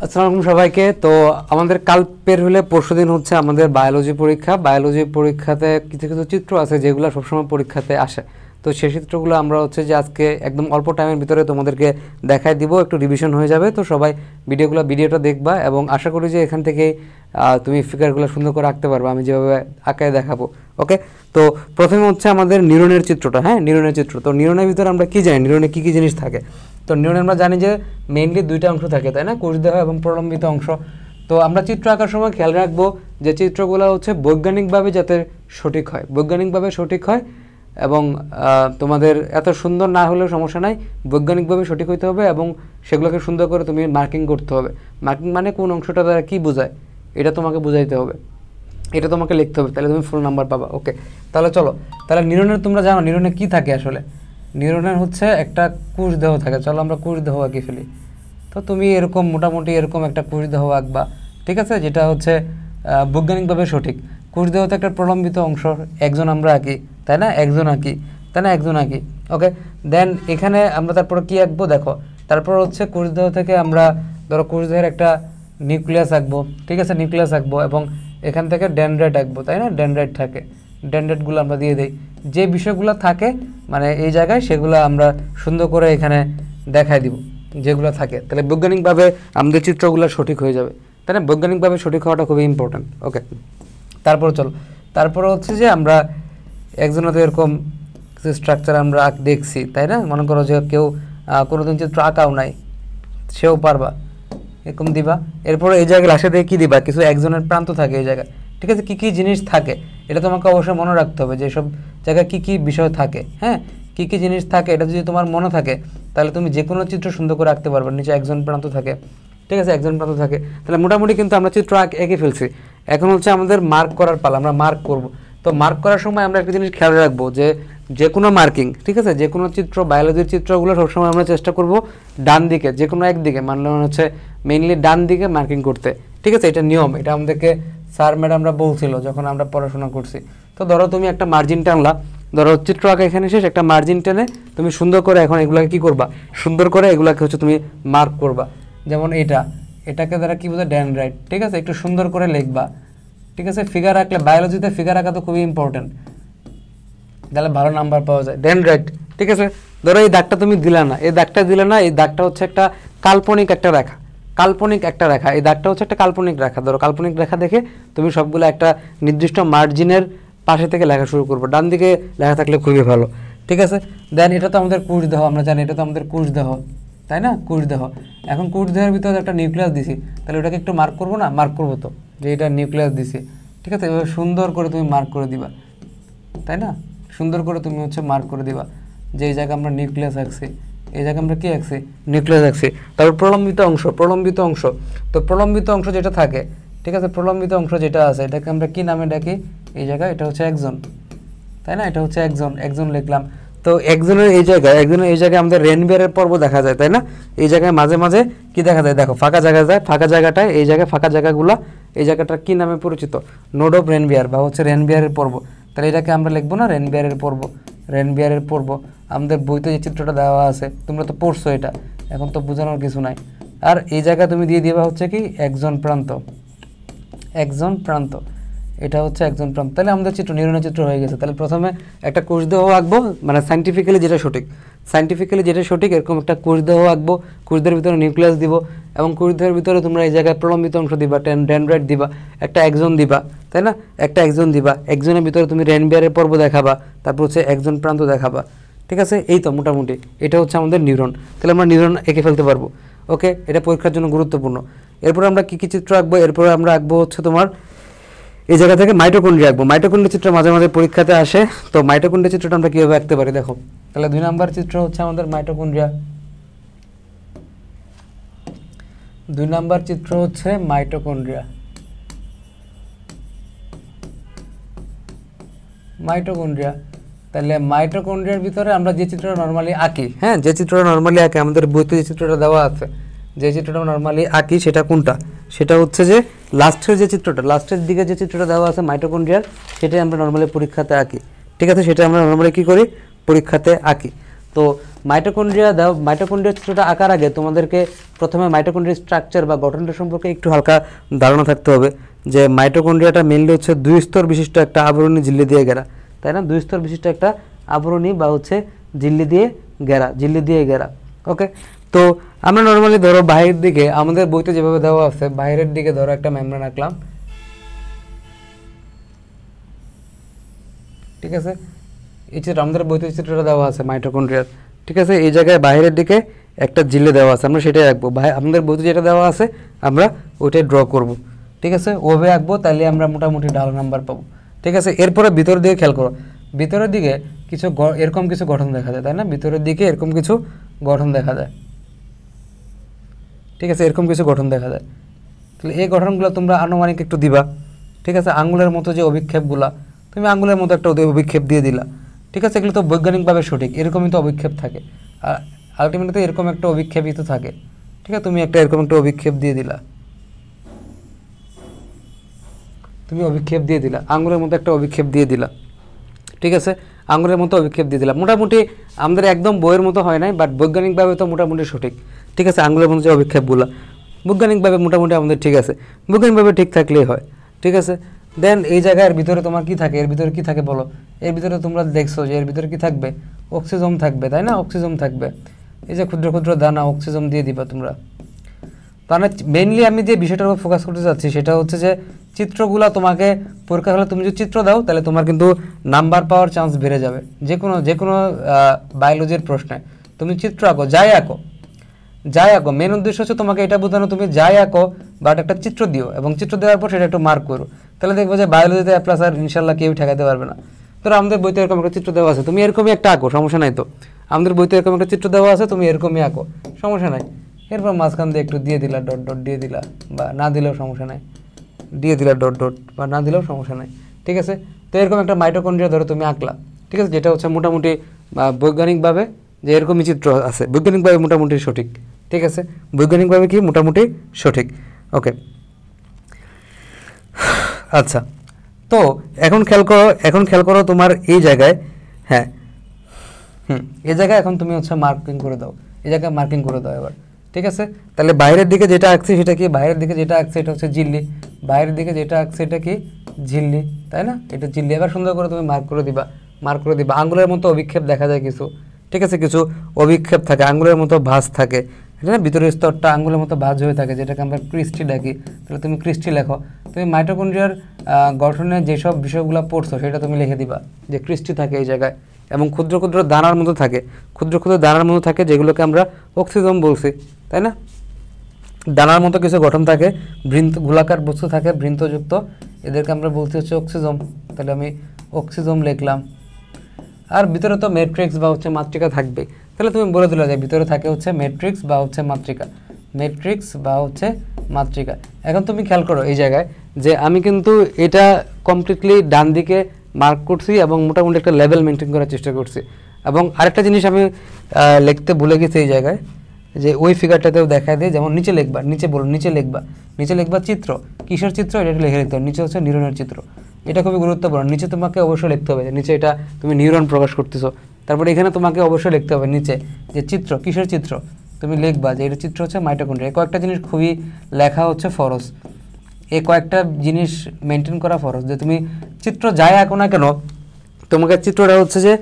আসসালামু আলাইকুম সবাইকে। তো আমাদের কাল বের হলে পরশুদিন হচ্ছে আমাদের বায়োলজি পরীক্ষা। বায়োলজি পরীক্ষাতে কিছু কিছু চিত্র আছে যেগুলো সবসময় পরীক্ষাতে আসে। তো সেই চিত্রগুলো আমরা হচ্ছে যে আজকে একদম অল্প টাইমের ভিতরে তোমাদেরকে দেখাই দিব, একটু রিভিশন হয়ে যাবে। তো সবাই ভিডিওটা দেখবা এবং আশা করি যে এখান থেকে তুমি ফিগারগুলো সুন্দর করে আঁকতে পারবে, আমি যেভাবে আঁকায় দেখাবো। ওকে, তো প্রথমে হচ্ছে আমাদের নিউরনের চিত্রটা। হ্যাঁ, নিউরনের চিত্র। তো নিউরনের ভিতরে আমরা কি জানি, নিউরনে কী কী জিনিস থাকে? তো নিউরনে আমরা জানি যে মেইনলি দুইটা অংশ থাকে, তাই না? কোষদেহ এবং প্রলম্বিত অংশ। তো আমরা চিত্র আঁকার সময় খেয়াল রাখবো যে চিত্রগুলো হচ্ছে বৈজ্ঞানিকভাবে যাতে সঠিক হয়, বৈজ্ঞানিকভাবে সঠিক হয় এবং তোমাদের এত সুন্দর না হলেও সমস্যা নাই, বৈজ্ঞানিকভাবে সঠিক হইতে হবে এবং সেগুলোকে সুন্দর করে তুমি মার্কিং করতে হবে। মার্কিং মানে কোন অংশটা দ্বারা কী বোঝায় এটা তোমাকে বোঝাইতে হবে, এটা তোমাকে লিখতে হবে, তাহলে তুমি ফুল নাম্বার পাবা। ওকে, তাহলে চলো, তাহলে নিউরনের তোমরা জানো নিউরনে কী থাকে আসলে? নিউরনের হচ্ছে একটা কোষ দেহ থাকে। চলো আমরা কোষ দেহ আঁকি ফেলি। তো তুমি এরকম মোটামুটি এরকম একটা কোষ দেহ আঁকবা, ঠিক আছে, যেটা হচ্ছে বৈজ্ঞানিকভাবে সঠিক। কোষ দেহতে একটা প্রলম্বিত অংশ একজন আমরা আঁকি, তাই না? একজন আঁকি, তাই না? একজন আঁকি। ওকে, দেন এখানে আমরা তারপর কী আঁকবো দেখো। তারপর হচ্ছে কোষ দেহ থেকে আমরা ধরো কোষ দেহের একটা নিউক্লিয়াস আঁকবো, ঠিক আছে, নিউক্লিয়াস আঁকবো এবং এখান থেকে ডেনড্রাইট আঁকবো, তাই না? ডেনড্রাইট থাকে, ডেনড্রাইটগুলো আমরা দিয়ে দিই। যে বিষয়গুলো থাকে মানে এই জায়গায় সেগুলো আমরা সুন্দর করে এখানে দেখাই দিব যেগুলো থাকে, তাহলে বৈজ্ঞানিকভাবে আমাদের চিত্রগুলো সঠিক হয়ে যাবে, তাই না? বৈজ্ঞানিকভাবে সঠিক হওয়াটা খুবই ইম্পর্ট্যান্ট। ওকে, তারপর চলো, তারপরে হচ্ছে যে আমরা একজনের তো এরকম কিছু স্ট্রাকচার আমরা দেখছি, তাই না? মনে করো যে কেউ কোনোদিন চিত্র আঁকাও নাই, সেও পারবা, এরকম দিবা। এরপরে এই জায়গায় লাস্টে দিয়ে কী দিবা, কিছু একজনের প্রান্ত থাকে এই জায়গায়, ঠিক আছে? কী কী জিনিস থাকে এটা তোমাকে অবশ্যই মনে রাখতে হবে, যে সব জায়গায় কী কী বিষয় থাকে। হ্যাঁ, কী কী জিনিস থাকে এটা যদি তোমার মনে থাকে তাহলে তুমি যে কোনো চিত্র সুন্দর করে আঁকতে পারবে। নিচে একজন প্রান্ত থাকে, ঠিক আছে, একজন প্রান্ত থাকে, তাহলে মোটামুটি কিন্তু আমরা চিত্র এঁকে ফেলছি। এখন হচ্ছে আমাদের মার্ক করার পালা, আমরা মার্ক করব। তো মার্ক করার সময় আমরা একটা জিনিস খেয়াল রাখবো যে কোনো মার্কিং, ঠিক আছে, যে কোনো চিত্র, বায়োলজির চিত্রগুলো সবসময় আমরা চেষ্টা করব ডান দিকে, যে কোনো একদিকে, মানলে হচ্ছে মেইনলি ডান দিকে মার্কিং করতে, ঠিক আছে? এটা নিয়ম, এটা আমাদেরকে স্যার ম্যাডামরা বলছিল যখন আমরা পড়াশোনা করছি। তো ধরো তুমি একটা মার্জিন টানলা, ধরো চিত্র আঁকা এখানে শেষ, একটা মার্জিন টেনে তুমি সুন্দর করে এখন এগুলাকে কী করবা, সুন্দর করে এগুলাকে হচ্ছে তুমি মার্ক করবা। যেমন এটাকে দ্বারা কী বোঝায়, ডেনড্রাইট, ঠিক আছে? একটু সুন্দর করে লিখবা, ঠিক আছে? ফিগার আঁকলে, বায়োলজিতে ফিগার আঁকা তো খুবই ইম্পর্টেন্ট, তাহলে ভালো নাম্বার পাওয়া যায়। ডেনড্রাইট, ঠিক আছে? ধরো এই দাগটা তুমি দিলে না, এই দাগটা দিলে না, এই দাগটা হচ্ছে একটা কাল্পনিক একটা রেখা, কাল্পনিক একটা রেখা, এই দাগটা হচ্ছে একটা কাল্পনিক রেখা। ধরো কাল্পনিক রেখা দেখে তুমি সবগুলো একটা নির্দিষ্ট মার্জিনের পাশে থেকে লেখা শুরু করবো, ডান দিকে লেখা থাকলে খুবই ভালো, ঠিক আছে? দেন এটা তো আমাদের কোষ দেহ, আমরা জানি এটা তো আমাদের কোষ দেহ, তাই না? কোষ দেহ। এখন কোষ দেহের ভিতরে একটা নিউক্লিয়াস দিছি, তাহলে ওটাকে একটু মার্ক করবো না? মার্ক করবো তো, যে এটা নিউক্লিয়াস দিছি, ঠিক আছে? এভাবে সুন্দর করে তুমি মার্ক করে দিবা, তাই না? সুন্দর করে তুমি হচ্ছে মার্ক করে দিবা যে এই জায়গায় আমরা নিউক্লিয়াস আঁকছি, এই জায়গায় আমরা কী আঁকছি, নিউক্লিয়াস আঁকছি। তারপর প্রলম্বিত অংশ, প্রলম্বিত অংশ। তো প্রলম্বিত অংশ যেটা থাকে, ঠিক আছে, প্রলম্বিত অংশ যেটা আছে এটাকে আমরা কী নামে ডাকি এই জায়গায়? এটা হচ্ছে একজন, তাই না? এটা হচ্ছে একজন, একজন লিখলাম। তো একজনের এই জায়গায় আমাদের রেনবিয়ারের পর্ব দেখা যায়, তাই না? এই জায়গায় মাঝে মাঝে কি দেখা যায় দেখো, ফাঁকা জায়গা যায়, ফাঁকা জায়গাটায় এই জায়গায় ফাঁকা জায়গাগুলো, এই জায়গাটা কী নামে পরিচিত? নোড অফ রেনবিয়ার বা হচ্ছে রেনবিয়ারের পর্ব। তাহলে এটাকে আমরা লিখবো না রেনবিয়ারের পর্ব, রেনবিয়ারের পর্ব। আমাদের বইতে যে চিত্রটা দেওয়া আছে তোমরা তো পড়ছো, এটা এখন তো বোঝানোর কিছু নাই। আর এই জায়গায় তুমি দিয়ে দিবা হচ্ছে কি একজন প্রান্ত, একজন প্রান্ত, এটা হচ্ছে একজন প্রান্ত। তাহলে আমাদের চিত্র, নিউরনের চিত্র হয়ে গেছে। তাহলে প্রথমে একটা কোষ দেহ আঁকবো, মানে সাইন্টিফিক্যালি যেটা সঠিক, সাইন্টিফিক্যালি যেটা সঠিক এরকম একটা কোষ দেহ আঁকবো, কোষ দেহের ভিতরে নিউক্লিয়াস দিব এবং কোষ দেহের ভিতরে তোমরা এই জায়গায় প্রলম্বিত অংশ দিবা, ডেনড্রাইট দিবা, একটা একজন দিবা, তাই না? একটা একজন দিবা, একজনের ভিতরে তুমি রেনবিয়ারের পর্ব দেখাবা, তারপর হচ্ছে একজন প্রান্ত দেখাবা, ঠিক আছে? এই তো মোটামুটি এটা হচ্ছে আমাদের নিউরন। তাহলে আমরা নিউরন এঁকে ফেলতে পারবো। ওকে, এটা পরীক্ষার জন্য গুরুত্বপূর্ণ। এরপরে আমরা কী কী চিত্র আঁকবো? এরপরে আমরা আঁকবো হচ্ছে তোমার এই জায়গা থেকে মাইটোকন্ড্রিয়া আঁকবো। মাইটোকন্ড্রিয়া চিত্র মাঝে মাঝে পরীক্ষাতে আসে। তো মাইটোকন্ড্রিয়া চিত্রটা আমরা কীভাবে আঁকতে পারি দেখো। তাহলে 2 নাম্বার চিত্র হচ্ছে আমাদের মাইটোকন্ড্রিয়া, 2 নাম্বার চিত্র হচ্ছে মাইটোকন্ড্রিয়া, মাইটোকন্ড্রিয়া। তাহলে মাইটোকন্ড্রিয়ার ভিতরে আমরা যে চিত্রটা নর্মালি আঁকি, হ্যাঁ, যে চিত্রটা নর্মালি আঁকি আমাদের বইতে যে চিত্রটা দেওয়া আছে, যে চিত্রটা নর্মালি আঁকি সেটা কোনটা? সেটা হচ্ছে যে লাস্টের যে চিত্রটা, লাস্টের দিকে যে চিত্রটা দেওয়া আছে মাইটোকন্ড্রিয়ার, সেটাই আমরা নর্মালি পরীক্ষাতে আঁকি, ঠিক আছে? সেটা আমরা নর্মালি কী করি, পরীক্ষাতে আঁকি। তো মাইটোকন্ড্রিয়া দাও, মাইটোকন্ড্রিয়া চিত্রটা আঁকার আগে তোমাদেরকে প্রথমে মাইটোকন্ড্রিয়ার স্ট্রাকচার বা গঠনটা সম্পর্কে একটু হালকা ধারণা থাকতে হবে, যে মাইটোকন্ড্রিয়াটা মেনলি হচ্ছে 2 স্তর বিশিষ্ট একটা আবরণী ঝিল্লি দিয়ে ঘেরা, তাই না? 2 স্তর বিশিষ্ট একটা আবরণী বা হচ্ছে ঝিল্লি দিয়ে ঘেরা। ওকে, তো আমরা নর্মালি ধরো বাইরের দিকে আমাদের বইতে যেভাবে দেওয়া আছে, বাইরের দিকে ধরো একটা মেমব্রেন আঁকলাম, ঠিক আছে? এই চিত্র আমাদের বইতে চিত্রটা দেওয়া আছে মাইটোকন্ড্রিয়ার, ঠিক আছে? এই জায়গায় বাইরের দিকে একটা ঝিল্লি দেওয়া আছে, আমরা সেটাই আঁকবো। আমাদের বইতে যেটা দেওয়া আছে আমরা ওইটাই ড্র করব, ঠিক আছে? ওভাবে আঁকবো, তাহলে আমরা মোটামুটি ভালো নাম্বার পাবো, ঠিক আছে? এরপরে ভিতরের দিকে খেয়াল করো, ভিতরের দিকে কিছু এরকম কিছু গঠন দেখা যায়, তাই না? ভিতরের দিকে এরকম কিছু গঠন দেখা যায়, ঠিক আছে? এরকম কিছু গঠন দেখা যায়। তাহলে এই গঠনগুলো তোমরা আনুমানিক একটু দিবা, ঠিক আছে? আঙুলের মতো যে অভিক্ষেপগুলা, তুমি আঙুলের মতো একটা অভিক্ষেপ দিয়ে দিলা, ঠিক আছে? এগুলো তো বৈজ্ঞানিকভাবে সঠিক, এরকমই তো অভিক্ষেপ থাকে, আর আলটিমেটলি এরকম একটা অভিক্ষেপই তো থাকে, ঠিক আছে? তুমি এরকম একটা অভিক্ষেপ দিয়ে দিলা, আঙুলের মতো একটা অভিক্ষেপ দিয়ে দিলা, ঠিক আছে? আঙুলের মতো অভিক্ষেপ দিয়ে দিলা, মোটামুটি আমাদের একদম বইয়ের মতো হয় নাই, বাট বৈজ্ঞানিকভাবে তো মোটামুটি সঠিক, ঠিক আছে? আঙুলের মতো যে অভিক্ষেপগুলো বৈজ্ঞানিকভাবে মোটামুটি আমাদের ঠিক আছে, বৈজ্ঞানিকভাবে ঠিক থাকলেই হয়, ঠিক আছে? দেন এই জায়গার ভিতরে তোমার কি থাকে, এর ভিতরে কি থাকে বলো? এর ভিতরে তোমরা দেখছো যে এর ভিতরে কি থাকবে? অক্সিজেন থাকবে, তাই না? অক্সিজেন থাকবে, এই যে ক্ষুদ্র ক্ষুদ্র দানা, অক্সিজেন দিয়ে দিবা তোমরা। মানে মেইনলি আমি যে বিষয়টার উপর ফোকাস করতে চাচ্ছি সেটা হচ্ছে যে চিত্রগুলো তোমাকে পরীক্ষা হলে তুমি যদি চিত্র দাও তাহলে তোমার কিন্তু নাম্বার পাওয়ার চান্স বেড়ে যাবে। যে কোনো বায়োলজির প্রশ্নে তুমি চিত্র আঁকো, যাই আঁকো, মেন উদ্দেশ্য হচ্ছে তোমাকে এটা বোঝানো, তুমি যাই আঁকো বাট একটা চিত্র দিও, এবং চিত্র দেওয়ার পর সেটা একটু মার্ক করো, তাহলে দেখবো যে বায়োলজিতে এ প্লাস আর ইনশাল্লাহ কেউ ঠেকাতে পারবে না। ধরো আমাদের বইতে এরকম একটা চিত্র দেওয়া আছে, তুমি এরকমই একটা আঁকো, সমস্যা নাই তো। আমাদের বইতে এরকম একটা চিত্র দেওয়া আছে, তুমি এরকমই আঁকো, সমস্যা নাই। এরপর মাঝখান দিয়ে একটু দিয়ে দিলা, ডট ডট দিয়ে দিলা, বা না দিলেও সমস্যা নাই, দিয়ে দিলা ডট ডট, বা না দিলেও সমস্যা নাই, ঠিক আছে? তো এরকম একটা মাইটোকন্ড্রিয়া ধরো তুমি আঁকলা, ঠিক আছে? যেটা হচ্ছে মোটামুটি বৈজ্ঞানিকভাবে যে এরকমই চিত্র আছে, বৈজ্ঞানিকভাবে মোটামুটি সঠিক, ঠিক আছে? বৈজ্ঞানিকভাবে কি মোটামুটি সঠিক। ওকে, আচ্ছা, তো এখন খেয়াল করো তোমার এই জায়গায়, হ্যাঁ এই জায়গায় এখন তুমি হচ্ছে মার্কিং করে দাও, এই জায়গায় মার্কিং করে দাও এবার, ঠিক আছে? তাহলে বাইরের দিকে যেটা আঁকছি সেটা কি? বাইরের দিকে যেটা আঁকছে এটা হচ্ছে ঝিল্লি, বাইরের দিকে যেটা আঁকছে এটা কি? ঝিল্লি, তাই না? এটা ঝিল্লি। এবার সুন্দর করে তুমি মার্ক করে দিবা। আঙুলের মতো অভিক্ষেপ দেখা যায় কিছু, ঠিক আছে? কিছু অভিক্ষেপ থাকে, আঙুলের মতো ভাঁজ থাকে, হ্যাঁ? ভিতরের স্তরটা আঙুলের মতো ভাঁজ হয়ে থাকে, যেটাকে আমরা ক্রিস্টি ডাকি। তাহলে তুমি ক্রিস্টি লেখো। তুমি মাইটোকন্ড্রিয়ার গঠনের যেসব বিষয়গুলো পড়ছো সেটা তুমি লিখে দিবা যে ক্রিস্টি থাকে এই জায়গায়, এবং ক্ষুদ্র ক্ষুদ্র দানার মতো থাকে, যেগুলোকে আমরা অক্সিজম বলছি, তাই না? দানার মতো কিছু গঠন থাকে, গোলাকার বস্তু থাকে বৃন্তযুক্ত, এদেরকে আমরা বলছি হচ্ছে অক্সিজম। তাহলে আমি অক্সিজম লিখলাম। আর ভিতরে তো ম্যাট্রিক্স বা হচ্ছে মাতৃকা থাকবে, তাহলে তুমি বলে দিলে যে ভিতরে থাকে হচ্ছে ম্যাট্রিক্স বা হচ্ছে মাতৃকা। এখন তুমি খেয়াল করো এই জায়গায় যে আমি কিন্তু এটা কমপ্লিটলি ডান দিকে মার্ক করছি এবং মোটামুটি একটা লেভেল মেনটেন করার চেষ্টা করছি। এবং আরেকটা জিনিস আমি লিখতে ভুলে গেছি এই জায়গায়, যে ওই ফিগারটাতেও দেখায় দেয়, যেমন নিচে লিখবা চিত্র, কিসের চিত্র এটা লিখে লিখতে হবে। নিচে হচ্ছে নিউরনের চিত্র, এটা খুবই গুরুত্বপূর্ণ। নিচে তোমাকে অবশ্যই লিখতে হবে যে নিচে এটা তুমি নিউরন প্রকাশ করতেছো। তারপরে এখানে তোমাকে অবশ্যই লিখতে হবে নিচে যে চিত্র, কিসের চিত্র তুমি লিখবা যে এটা চিত্র হচ্ছে মাইটোকন্ড্রিয়া। এই কয়েকটা জিনিস খুবই লেখা হচ্ছে ফরজ, এই কয়েকটা জিনিস মেনটেন করা ফরজ। যে তুমি চিত্র যাই আঁকো না কেন, তোমাকে চিত্রটা হচ্ছে যে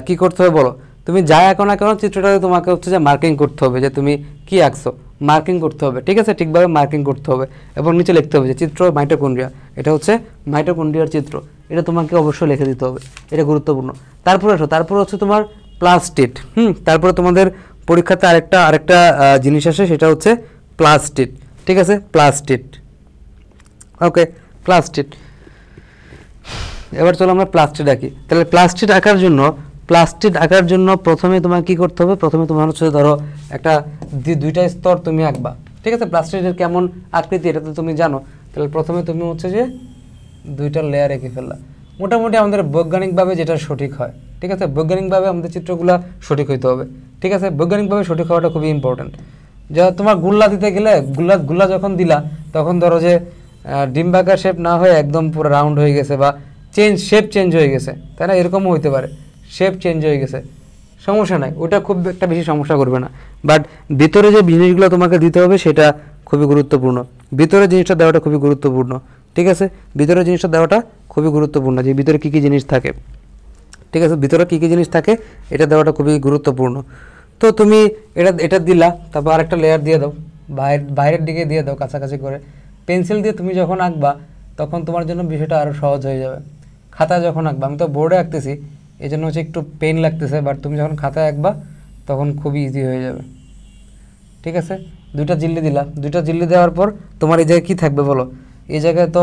কি করতে হবে বলো, তুমি যাই আঁকো না কেন চিত্রটাতে তোমাকে হচ্ছে যে মার্কিং করতে হবে, যে তুমি কি আঁকছো মার্কিং করতে হবে, ঠিক আছে? ঠিকভাবে মার্কিং করতে হবে এবং নিচে লিখতে হবে যে চিত্র মাইটোকন্ড্রিয়া, এটা হচ্ছে মাইটোকন্ড্রিয়ার চিত্র, এটা তোমাকে অবশ্যই লিখে দিতে হবে, এটা গুরুত্বপূর্ণ। তারপরে হচ্ছে তোমার প্লাস্টিড। তারপরে তোমাদের পরীক্ষাতে আরেকটা জিনিস আসে, সেটা হচ্ছে প্লাস্টিড, ঠিক আছে? প্লাস্টিড, ওকে, প্লাস্টিড। এবার চলো আমরা প্লাস্টিড আঁকি। তাহলে প্লাস্টিড আঁকার জন্য প্রথমে তোমার কি করতে হবে? প্রথমে তোমার হচ্ছে ধরো একটা দুইটা স্তর তুমি আঁকবা, ঠিক আছে? প্লাস্টিডের কেমন আকৃতি এটা তো তুমি জানো। তাহলে প্রথমে তুমি হচ্ছে যে দুইটা লেয়ার এঁকে ফেললা, মোটামুটি আমাদের বৈজ্ঞানিকভাবে যেটা সঠিক হয়, ঠিক আছে? বৈজ্ঞানিকভাবে আমাদের চিত্রগুলো সঠিক হইতে হবে, ঠিক আছে? বৈজ্ঞানিকভাবে সঠিক হওয়াটা খুবই ইম্পর্টেন্ট। যা তোমার গুল্লা দিতে গেলে গুল্লা যখন দিলা তখন ধরো যে ডিম্বাকার শেপ না হয়ে একদম পুরো রাউন্ড হয়ে গেছে, বা শেপ চেঞ্জ হয়ে গেছে, তাই না? এরকমও হইতে পারে, শেপ চেঞ্জ হয়ে গেছে, সমস্যা নাই, ওটা খুব একটা বেশি সমস্যা করবে না। বাট ভিতরে যে জিনিসগুলো তোমাকে দিতে হবে সেটা খুবই গুরুত্বপূর্ণ, ভিতরে জিনিসটা দেওয়াটা খুবই গুরুত্বপূর্ণ, ঠিক আছে? ভিতরে জিনিসটা দেওয়াটা খুবই গুরুত্বপূর্ণ, যে ভিতরে কী কী জিনিস থাকে, ঠিক আছে? ভিতরে কী কী জিনিস থাকে এটা দেওয়াটা খুবই গুরুত্বপূর্ণ। তো তুমি এটা দিলা, তারপর আরেকটা লেয়ার দিয়ে দাও, বাইরের দিকে দিয়ে দাও কাছাকাছি করে। পেন্সিল দিয়ে তুমি যখন আঁকবা তখন তোমার জন্য বিষয়টা আরও সহজ হয়ে যাবে। খাতায় যখন আঁকবা, আমি তো বোর্ডে আঁকতেছি এই জন্য হচ্ছে একটু পেন লাগতেছে, বাট তুমি যখন খাতায় আঁকবা তখন খুবই ইজি হয়ে যাবে, ঠিক আছে? দুইটা জিল্লি দিলা, দুইটা জিল্লি দেওয়ার পর তোমার এই জায়গায় কী থাকবে বলো? এই জায়গায় তো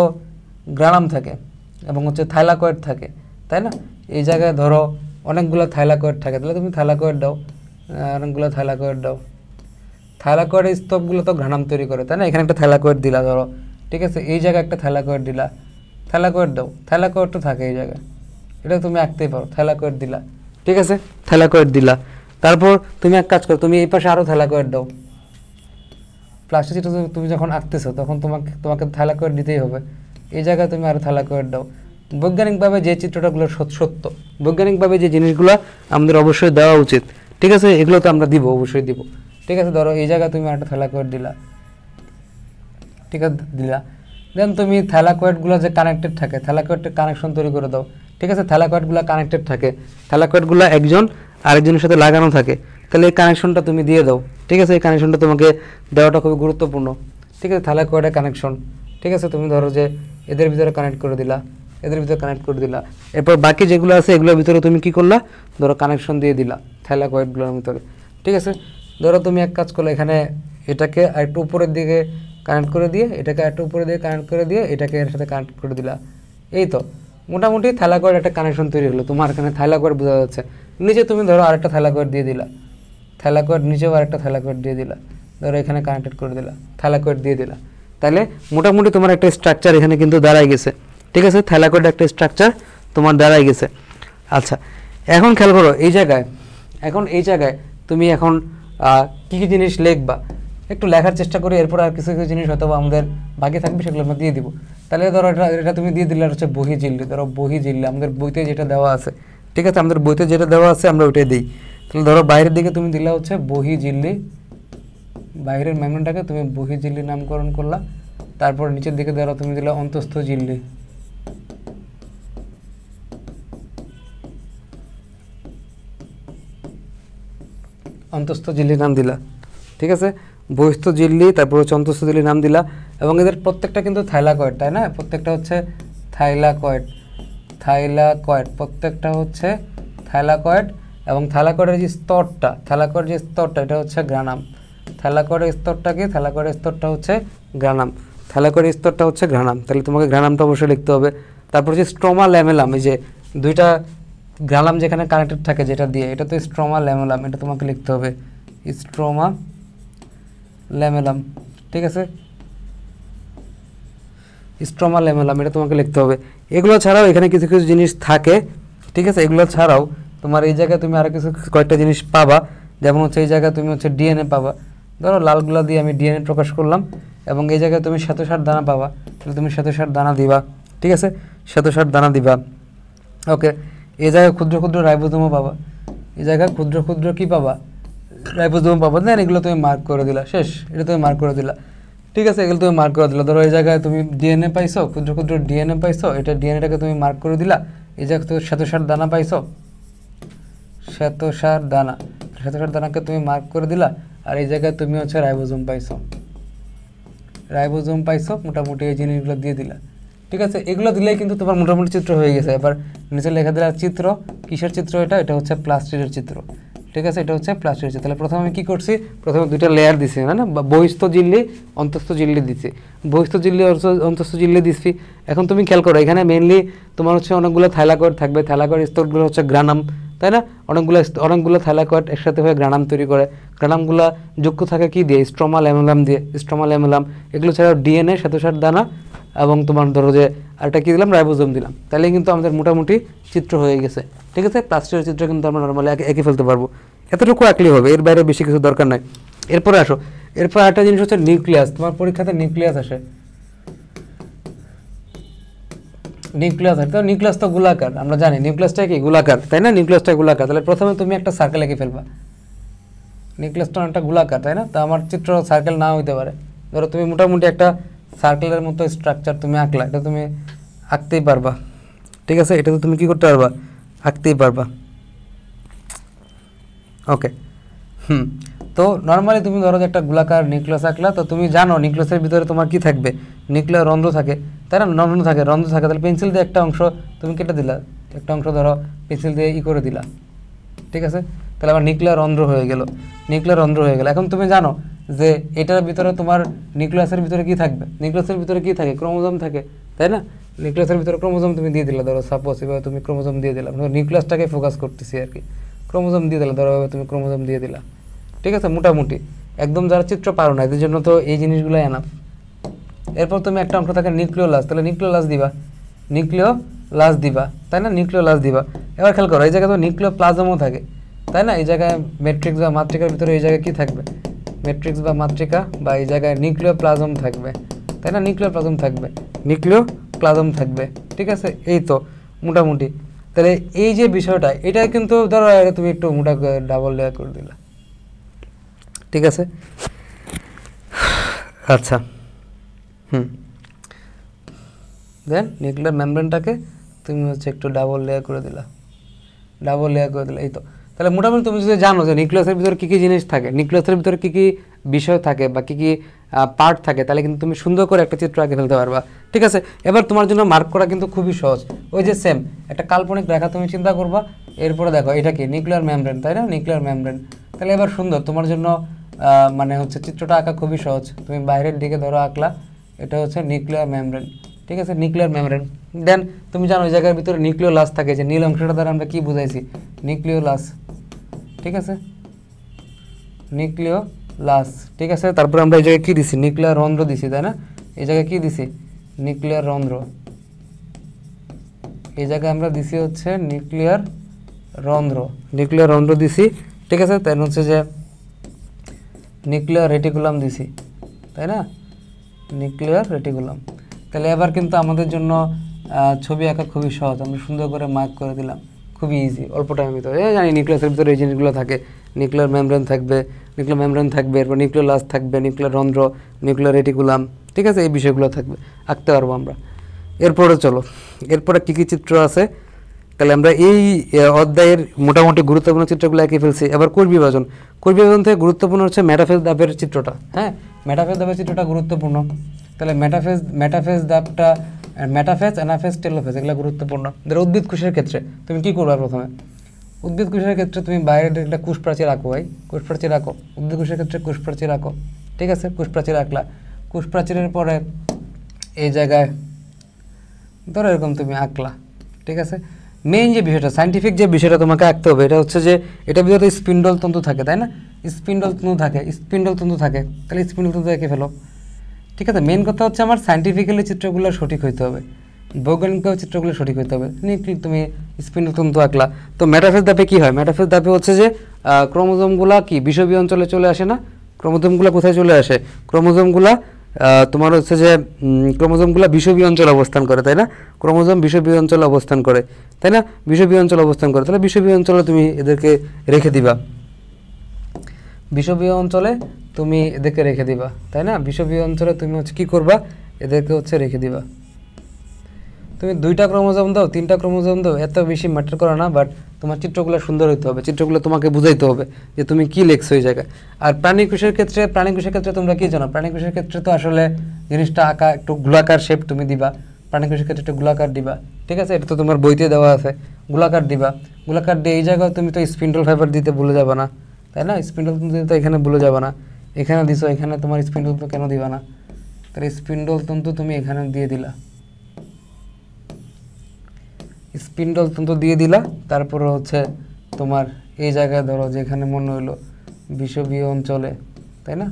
গ্রানাম থাকে এবং হচ্ছে থাইলাকয়েড থাকে, তাই না? এই জায়গায় ধরো অনেকগুলো থাইলাকয়েড থাকে, তাহলে তুমি থাইলাকয়েড দাও, অনেকগুলো থাইলাকয়েড দাও। থাইলাকয়েডের স্তবগুলো তো ঘ্রাণাম তৈরি করে, তাই না? এখানে একটা থাইলাকয়েড দিলা ধরো, ঠিক আছে? এই জায়গায় একটা থাইলাকয়েড দিলা, থাইলাকয়েড দাও, থাইলাকয়েড তো থাকে এই জায়গায়, এটা তুমি আঁকতেই পারো, থাইলাকয়েড দিলা, ঠিক আছে? থাইলাকয়েড দিলা। তারপর তুমি এক কাজ করো, তুমি এই পাশে আরও থাইলাকয়েড দাও। প্লাস্টিক চিত্র তুমি যখন আঁকতেছো তখন তোমাকে থাইলাকয়েড দিতেই হবে, এই জায়গায় তুমি আরও থাইলাকয়েড দাও। বৈজ্ঞানিকভাবে যে চিত্রটাগুলো সত্য, বৈজ্ঞানিকভাবে যে জিনিসগুলো আমাদের অবশ্যই দেওয়া উচিত, ঠিক আছে? এগুলো তো আমরা দিব, অবশ্যই দিব, ঠিক আছে? ধরো এই জায়গায় তুমি একটা থাইলাকয়েড দিলা, ঠিক আছে? দিলা, দেন তুমি থাইলাকয়েডগুলো যে কানেক্টেড থাকে, থাইলাকয়েডের কানেকশন তৈরি করে দাও, ঠিক আছে? থাইলাকয়েডগুলো কানেক্টেড থাকে, থাইলাকয়েডগুলো একজন আরেকজনের সাথে লাগানো থাকে, তাহলে এই কানেকশনটা তুমি দিয়ে দাও, ঠিক আছে? এই কানেকশনটা তোমাকে দেওয়াটা খুবই গুরুত্বপূর্ণ, ঠিক আছে? থাইলাকয়েডের কানেকশন, ঠিক আছে? তুমি ধরো যে এদের ভিতরে কানেক্ট করে দিলা, এদের ভিতরে কানেক্ট করে দিলা, এরপর বাকি যেগুলো আছে এগুলোর ভিতরে তুমি কি করলা, ধরো কানেকশন দিয়ে দিলা থাইলাকয়েডগুলোর ভিতরে, ঠিক আছে? ধরো তুমি এক কাজ করলে এখানে এটাকে আরেকটু উপরের দিকে কানেক্ট করে দিয়ে, এটাকে একটু উপরে দিয়ে কানেক্ট করে দিয়ে, এটাকে এর সাথে কানেক্ট করে দিলা, এই তো মোটামুটি থাইলাকয়েড একটা কানেকশন তৈরি হলো। তোমার এখানে থাইলাকয়েড বোঝা যাচ্ছে, নিচে তুমি ধরো আরেকটা থাইলাকয়েড দিয়ে দিলা, থাইলাকয়েড নিচেও আরেকটা থাইলাকয়েড দিয়ে দিলা, ধরো এখানে কানেক্টেড করে দিলা, থাইলাকয়েড দিয়ে দিলা, তাহলে মোটামুটি তোমার একটা স্ট্রাকচার এখানে কিন্তু দাঁড়ায় গেছে, ঠিক আছে? থাইলাকয়েড একটা স্ট্রাকচার তোমার দাঁড়ায় গেছে। আচ্ছা, এখন খেয়াল করো এই জায়গায়, এখন এই জায়গায় তুমি এখন কী কী জিনিস লিখবা একটু লেখার চেষ্টা করি, এরপর আর কিছু কিছু জিনিস হয়তো আমাদের বাকি থাকবে সেগুলো আমরা দিয়ে দিব। তাহলে ধরো এটা তুমি দিয়ে দিলে হচ্ছে বহি জিল্লি, ধরো বহি জিল্লি আমাদের বইতে যেটা দেওয়া আছে, ঠিক আছে? আমাদের বইতে যেটা দেওয়া আছে আমরা ওইটাই দিই। তাহলে ধরো বাইরের দিকে তুমি দিলা হচ্ছে বহি জিল্লি, বাইরের মেমনটাকে তুমি বহি জিল্লি নামকরণ করলা, তারপর নিচের দিকে ধরো তুমি দিলা অন্তস্থ জিল্লি, অন্তস্থ জিল্লি নাম দিলা, ঠিক আছে? বহিস্থ জিল্লি, তারপর হচ্ছে অন্তস্থ জিল্লি নাম দিলা, এবং এদের প্রত্যেকটা কিন্তু থাইলাকয়েড, তাই না? প্রত্যেকটা হচ্ছে থাইলাকয়েড, থাইলাকয়েড প্রত্যেকটা হচ্ছে থাইলাকয়েড, এবং থাইলাকয়েডের যে স্তরটা, থাইলাকয়েডের যে স্তরটা এটা হচ্ছে গ্রানাম। থাইলাকয়েডের স্তরটা কি? থাইলাকয়েডের স্তরটা হচ্ছে গ্রানাম, থাইলাকয়েডের স্তরটা হচ্ছে গ্রানাম, তাহলে তোমাকে গ্রানামটা অবশ্যই লিখতে হবে। তারপর যে স্ট্রোমা ল্যামেলাম, এই যে দুইটা গ্রানাম যেখানে কানেক্টেড থাকে যেটা দিয়ে, এটা তো স্ট্রোমা ল্যামেলাম, এটা তোমাকে লিখতে হবে স্ট্রোমা ল্যামেলাম, ঠিক আছে? স্ট্রোমা ল্যামেলাম এটা তোমাকে লিখতে হবে। এগুলো ছাড়াও এখানে কিছু কিছু জিনিস থাকে, ঠিক আছে? এগুলো ছাড়াও তোমার এই জায়গায় তুমি আরও কিছু কয়েকটা জিনিস পাবা, যেমন হচ্ছে এই জায়গায় তুমি হচ্ছে ডিএনএ পাবা, ধরো লালগুলো দিয়ে আমি ডিএনএ প্রকাশ করলাম, এবং এই জায়গায় তুমি শ্বেতসার দানা পাবা, তাহলে তুমি শ্বেতসার দানা দিবা, ঠিক আছে? শ্বেতসার দানা দিবা, ওকে? এই জায়গায় ক্ষুদ্র ক্ষুদ্র রাইবোজোমও পাবা, এই জায়গায় ক্ষুদ্র ক্ষুদ্র কী পাবা? রাইবোজোম পাবা, দেন এগুলো তুমি মার্ক করে দিলা, শেষ, এটা তুমি মার্ক করে দিলা, ঠিক আছে? এগুলো তুমি মার্ক করে দিলা। ধরো এই জায়গায় তুমি ডিএনএ পাইছো, ক্ষুদ্র ক্ষুদ্র ডিএনএ পাইছো, এটা ডিএনএটাকে তুমি মার্ক করে দিলা। এই জায়গায় তুমি শ্বেতসার দানা পাইছো, শ্বেতসার দানা, শ্বেতসার দানাকে তুমি মার্ক করে দিলা, আর এই জায়গায় তুমি হচ্ছে রাইবোজোম পাইছো, রাইবোজোম পাইছো, মোটামুটি এই জিনিসগুলো দিয়ে দিলা, ঠিক আছে? এগুলো দিলেই কিন্তু তোমার মোটামুটি চিত্র হয়ে গেছে। এবার নিচে লেখা দিলা চিত্র, কিসের চিত্র? এটা হচ্ছে প্লাস্টিকের চিত্র, ঠিক আছে? এটা হচ্ছে প্লাস্টিকের চিত্র। তাহলে প্রথমে আমি কী করছি, প্রথমে দুইটা লেয়ার দিছি, না বহিস্থ জিল্লি অন্তস্থ জিল্লি দিছি, বহিস্থ জিল্লি অন্তস্থ জিল্লি দিছি। এখন তুমি খেয়াল করো এখানে মেইনলি তোমার হচ্ছে অনেকগুলো থাইলাকয়েড থাকবে, থাইলাকয়েড স্তরগুলো হচ্ছে গ্রানাম, তাই না? অনেকগুলো থাইলাকয়েড একসাথে হয়ে গ্রানাম তৈরি করে, গ্রানামগুলো যুক্ত থাকে কি দিয়ে? স্ট্রোমা ল্যামেলাম দিয়ে, স্ট্রোমা ল্যামেলাম। এগুলো ছাড়াও ডিএনএ, শ্বেতসার দানা, এবং তোমার ধরো যে আরেকটা কী দিলাম? রাইবোজোম দিলাম। তাহলে কিন্তু আমাদের মোটামুটি চিত্র হয়ে গেছে, ঠিক আছে? প্লাস্টিকের চিত্র কিন্তু আমরা নর্মালি এঁকে ফেলতে পারবো, এতটুকু আঁকলেই হবে, এর বাইরে বেশি কিছু দরকার নাই। এরপরে আসো, এরপর একটা জিনিস হচ্ছে নিউক্লিয়াস। তোমার পরীক্ষাতে নিউক্লিয়াস আসে, নিউক্লিয়াস আছে, তো নিউক্লিয়াস তো গোলাকার, আমরা জানি নিউক্লিয়াসটা কি গোলাকার, তাই না? নিউক্লিয়াসটা গোলাকার, তাহলে প্রথমে তুমি একটা সার্কেল এঁকে ফেলবা। নিউক্লিয়াসটা একটা গোলাকার, তাই না? তো আমার চিত্র সার্কেল না হইতে পারে, ধরো তুমি মোটামুটি একটা সার্কেলের মতো স্ট্রাকচার তুমি আঁকলা, এটা তুমি আঁকতেই পারবা, ঠিক আছে? এটা তো তুমি কি করতে পারবা, আঁকতেই পারবা। ওকে, তো নর্মালি তুমি ধরো যে একটা গোলাকার নিউক্লিয়াস আঁকলা, তো তুমি জানো নিউক্লিয়াসের ভিতরে তোমার কি থাকবে, নিউক্লিয়ার রন্ধ্র থাকে, তাই না? রন্ধ্র থাকে, তাহলে পেন্সিল দিয়ে একটা অংশ তুমি কেটে দিলা, একটা অংশ ধরো পেন্সিল দিয়ে করে দিলা, ঠিক আছে? তাহলে আবার নিউক্লিয়ার রন্ধ্র হয়ে গেল, এখন তুমি জানো যে এটার ভিতরে তোমার নিউক্লিয়াসের ভিতরে কি থাকবে, নিউক্লিয়াসের ভিতরে কি থাকে, ক্রোমোজোম থাকে, তাই না? নিউক্লিয়াসের ভিতরে ক্রোমোজোম তুমি দিয়ে দিলা, ধরো সাপোজ এভাবে তুমি ক্রোমোজোম দিয়ে দিলা, নিউক্লিয়াসটাকে ফোকাস করতেছি আর কি, ক্রোমোজোম দিয়ে দিলা, ধরো তুমি ক্রোমোজোম দিয়ে দিলা, ঠিক আছে? মোটামুটি একদম যারা চিত্র পারো না এদের জন্য তো এই জিনিসগুলো এনাফ। এরপর তুমি একটা অংশ থাকে নিউক্লিওলাস, তাহলে নিউক্লিওলাস দিবা, তাই না? নিউক্লিওলাস দিবা। এবার খেয়াল করো এই জায়গায় তো নিউক্লিওপ্লাজমও থাকে, তাই না? এই জায়গায় ম্যাট্রিক্স বা মাতৃকার ভিতরে এই জায়গায় কি থাকবে, ম্যাট্রিক্স বা মাতৃকা, বা এই জায়গায় নিউক্লিওপ্লাজম থাকবে, তাই না? নিউক্লিওপ্লাজম থাকবে, ঠিক আছে? এই তো মোটামুটি। তাহলে এই যে বিষয়টা, এটা কিন্তু ধরো তুমি একটু মোটা ডাবল লেয়ার করে দিলা, ঠিক আছে? আচ্ছা, দেন নিউক্লিয়ার মেমব্রেনটাকে তুমি হচ্ছে একটু ডাবল লেয়ার করে দিলা, এই তো। তাহলে মোটামুটি তুমি যদি জানো যে নিউক্লিয়াসের ভিতরে কী কী জিনিস থাকে, নিউক্লিয়াসের ভিতরে কী কী বিষয় থাকে বা কী কী পার্ট থাকে, তাহলে কিন্তু তুমি সুন্দর করে একটা চিত্র আঁকে ফেলতে পারবা, ঠিক আছে? এবার তোমার জন্য মার্ক করা কিন্তু খুবই সহজ। ওই যে সেম একটা কাল্পনিক রেখা তুমি চিন্তা করবা, এরপরে দেখো এটা কি নিউক্লিয়ার মেমব্রেন, তাই না? Nuclear membrane. তাহলে এবার সুন্দর তোমার জন্য মানে হচ্ছে চিত্রটা আঁকা খুবই সহজ। তুমি বাইরের দিকে ধরো আঁকলা, এটা হচ্ছে নিউক্লিয়ার মেমব্রেন, ঠিক আছে? Nuclear membrane. দেন তুমি জানো ওই জায়গার ভিতরে নিউক্লিওলাস থাকে, যে নীল অংশটা দ্বারা আমরা কি বুঝাইছি, নিউক্লিওলাস, ঠিক আছে? নিউক্লিওলাস, ঠিক আছে? তারপরে আমরা এই জায়গায় কী দিছি, নিউক্লিয়ার রন্ধ্র দিছি, তাই না? এই জায়গায় কী দিছি, নিউক্লিয়ার রন্ধ্র, এই জায়গায় আমরা দিছি হচ্ছে নিউক্লিয়ার রন্ধ্র দিছি, ঠিক আছে? তাই হচ্ছে যে নিউক্লিয়ার রেটিকুলাম দিছি, তাই না? Nuclear reticulum. তাহলে এবার কিন্তু আমাদের জন্য ছবি আঁকা খুবই সহজ, আমরা সুন্দর করে মার্ক করে দিলাম, খুবই ইজি, অল্প টাইমের ভিতরে। জানি নিউক্লিয়াসের ভিতরে এই জিনিসগুলো থাকে, নিউক্লিয়ার মেমব্রেন থাকবে, এরপর নিউক্লিওলাস থাকবে, নিউক্লিয়ার রন্ধ্র, নিউক্লিয়ার রেটিকুলাম, ঠিক আছে? এই বিষয়গুলো থাকবে, আঁকতে পারবো আমরা। এরপরে চলো, এরপরে কী কী চিত্র আছে, তাহলে আমরা এই অধ্যায়ের মোটামুটি গুরুত্বপূর্ণ চিত্রগুলো এঁকে ফেলছি। এবার কোষ বিভাজন থেকে গুরুত্বপূর্ণ হচ্ছে মেটাফেজ দাবের চিত্রটা। হ্যাঁ, মেটাফেজ দাবের চিত্রটা গুরুত্বপূর্ণ। তাহলে মেটাফেজ দাবটা, মেটাফেজ, অ্যানাফেজ, টেলোফেজ এগুলো গুরুত্বপূর্ণ। ধরো উদ্ভিদ কোষের ক্ষেত্রে তুমি কী করবা, প্রথমে উদ্ভিদ কোষের ক্ষেত্রে তুমি বাইরের একটা কোষ প্রাচীর আঁকো, উদ্ভিদ কোষের ক্ষেত্রে কোষ প্রাচীর আঁকো, ঠিক আছে? কোষ প্রাচীর আঁকলা, কোষ প্রাচীরের পরে এই জায়গায় ধরো এরকম তুমি আঁকলা, ঠিক আছে? মেইন যে বিষয়টা, সাইন্টিফিক যে বিষয়টা তোমাকে আঁকতে হবে, এটা হচ্ছে যে এটা ভিতরে স্পিন্ডল তন্তু থাকে, তাই না? স্পিন্ডল তন্তু থাকে, তাহলে স্পিন্ডল তন্তু এঁকে ফেলো, ঠিক আছে? মেইন কথা হচ্ছে আমার সাইন্টিফিক্যালি চিত্রগুলো সঠিক হইতে হবে, বৈজ্ঞানিক চিত্রগুলো সঠিক হইতে হবে। তুমি স্পিন্ডল তন্তু আঁকলা, তো মেটাফেজ ধাপে কী হয়, মেটাফেজ ধাপে হচ্ছে যে ক্রোমোজোমগুলা কি বিষুবীয় অঞ্চলে চলে আসে না? ক্রোমোজোমগুলো কোথায় চলে আসে? ক্রোমোজোমগুলা তোমার হচ্ছে যে ক্রোমোজোমগুলো বিষুবীয় অঞ্চলে অবস্থান করে, তাই না? ক্রোমোজোম বিষুবীয় অঞ্চলে অবস্থান করে, তাই না? বিষুবীয় অঞ্চলে অবস্থান করে, তাহলে বিষুবীয় অঞ্চলে তুমি এদেরকে রেখে দিবা, বিষুবীয় অঞ্চলে তুমি এদেরকে রেখে দিবা, তাই না? বিষুবীয় অঞ্চলে তুমি হচ্ছে কী করবা, এদেরকে হচ্ছে রেখে দিবা। তুমি 2টা ক্রোমোজোম দাও, 3টা ক্রোমোজোম দাও, এত বেশি ম্যাটার করে না, বাট তোমার চিত্রগুলো সুন্দর হইতে হবে, চিত্রগুলো তোমাকে বুঝাইতে হবে যে তুমি কী লিখছো এই জায়গায়। আর প্রাণী কোষের ক্ষেত্রে তোমরা কী জানো, প্রাণী কোষের ক্ষেত্রে তো আসলে জিনিসটা আঁকা একটু গোলাকার শেপ তুমি দিবা, প্রাণী কোষের ক্ষেত্রে একটু গোলাকার দিবা, ঠিক আছে? এটা তো তোমার বইতে দেওয়া আছে, গোলাকার দিবা। গোলাকার দিয়ে এই জায়গায় তুমি তো স্পিন্ডল ফাইবার দিতে ভুলে যাবে না, তাই না? স্পিন্ডল তন্তু দিতে এখানে ভুলে যাবে না, এখানে দিছো, এখানে তোমার স্পিন্ডল তন্তু কেন দিবা না? তাহলে স্পিন্ডল তন্তু তুমি এখানে দিয়ে দিলা, স্পিন্ডল তন্তু দিয়ে দিলা। তারপরে হচ্ছে তোমার এই জায়গায় ধরো যেখানে মনে হইলো বিষুবীয় অঞ্চলে, তাই না?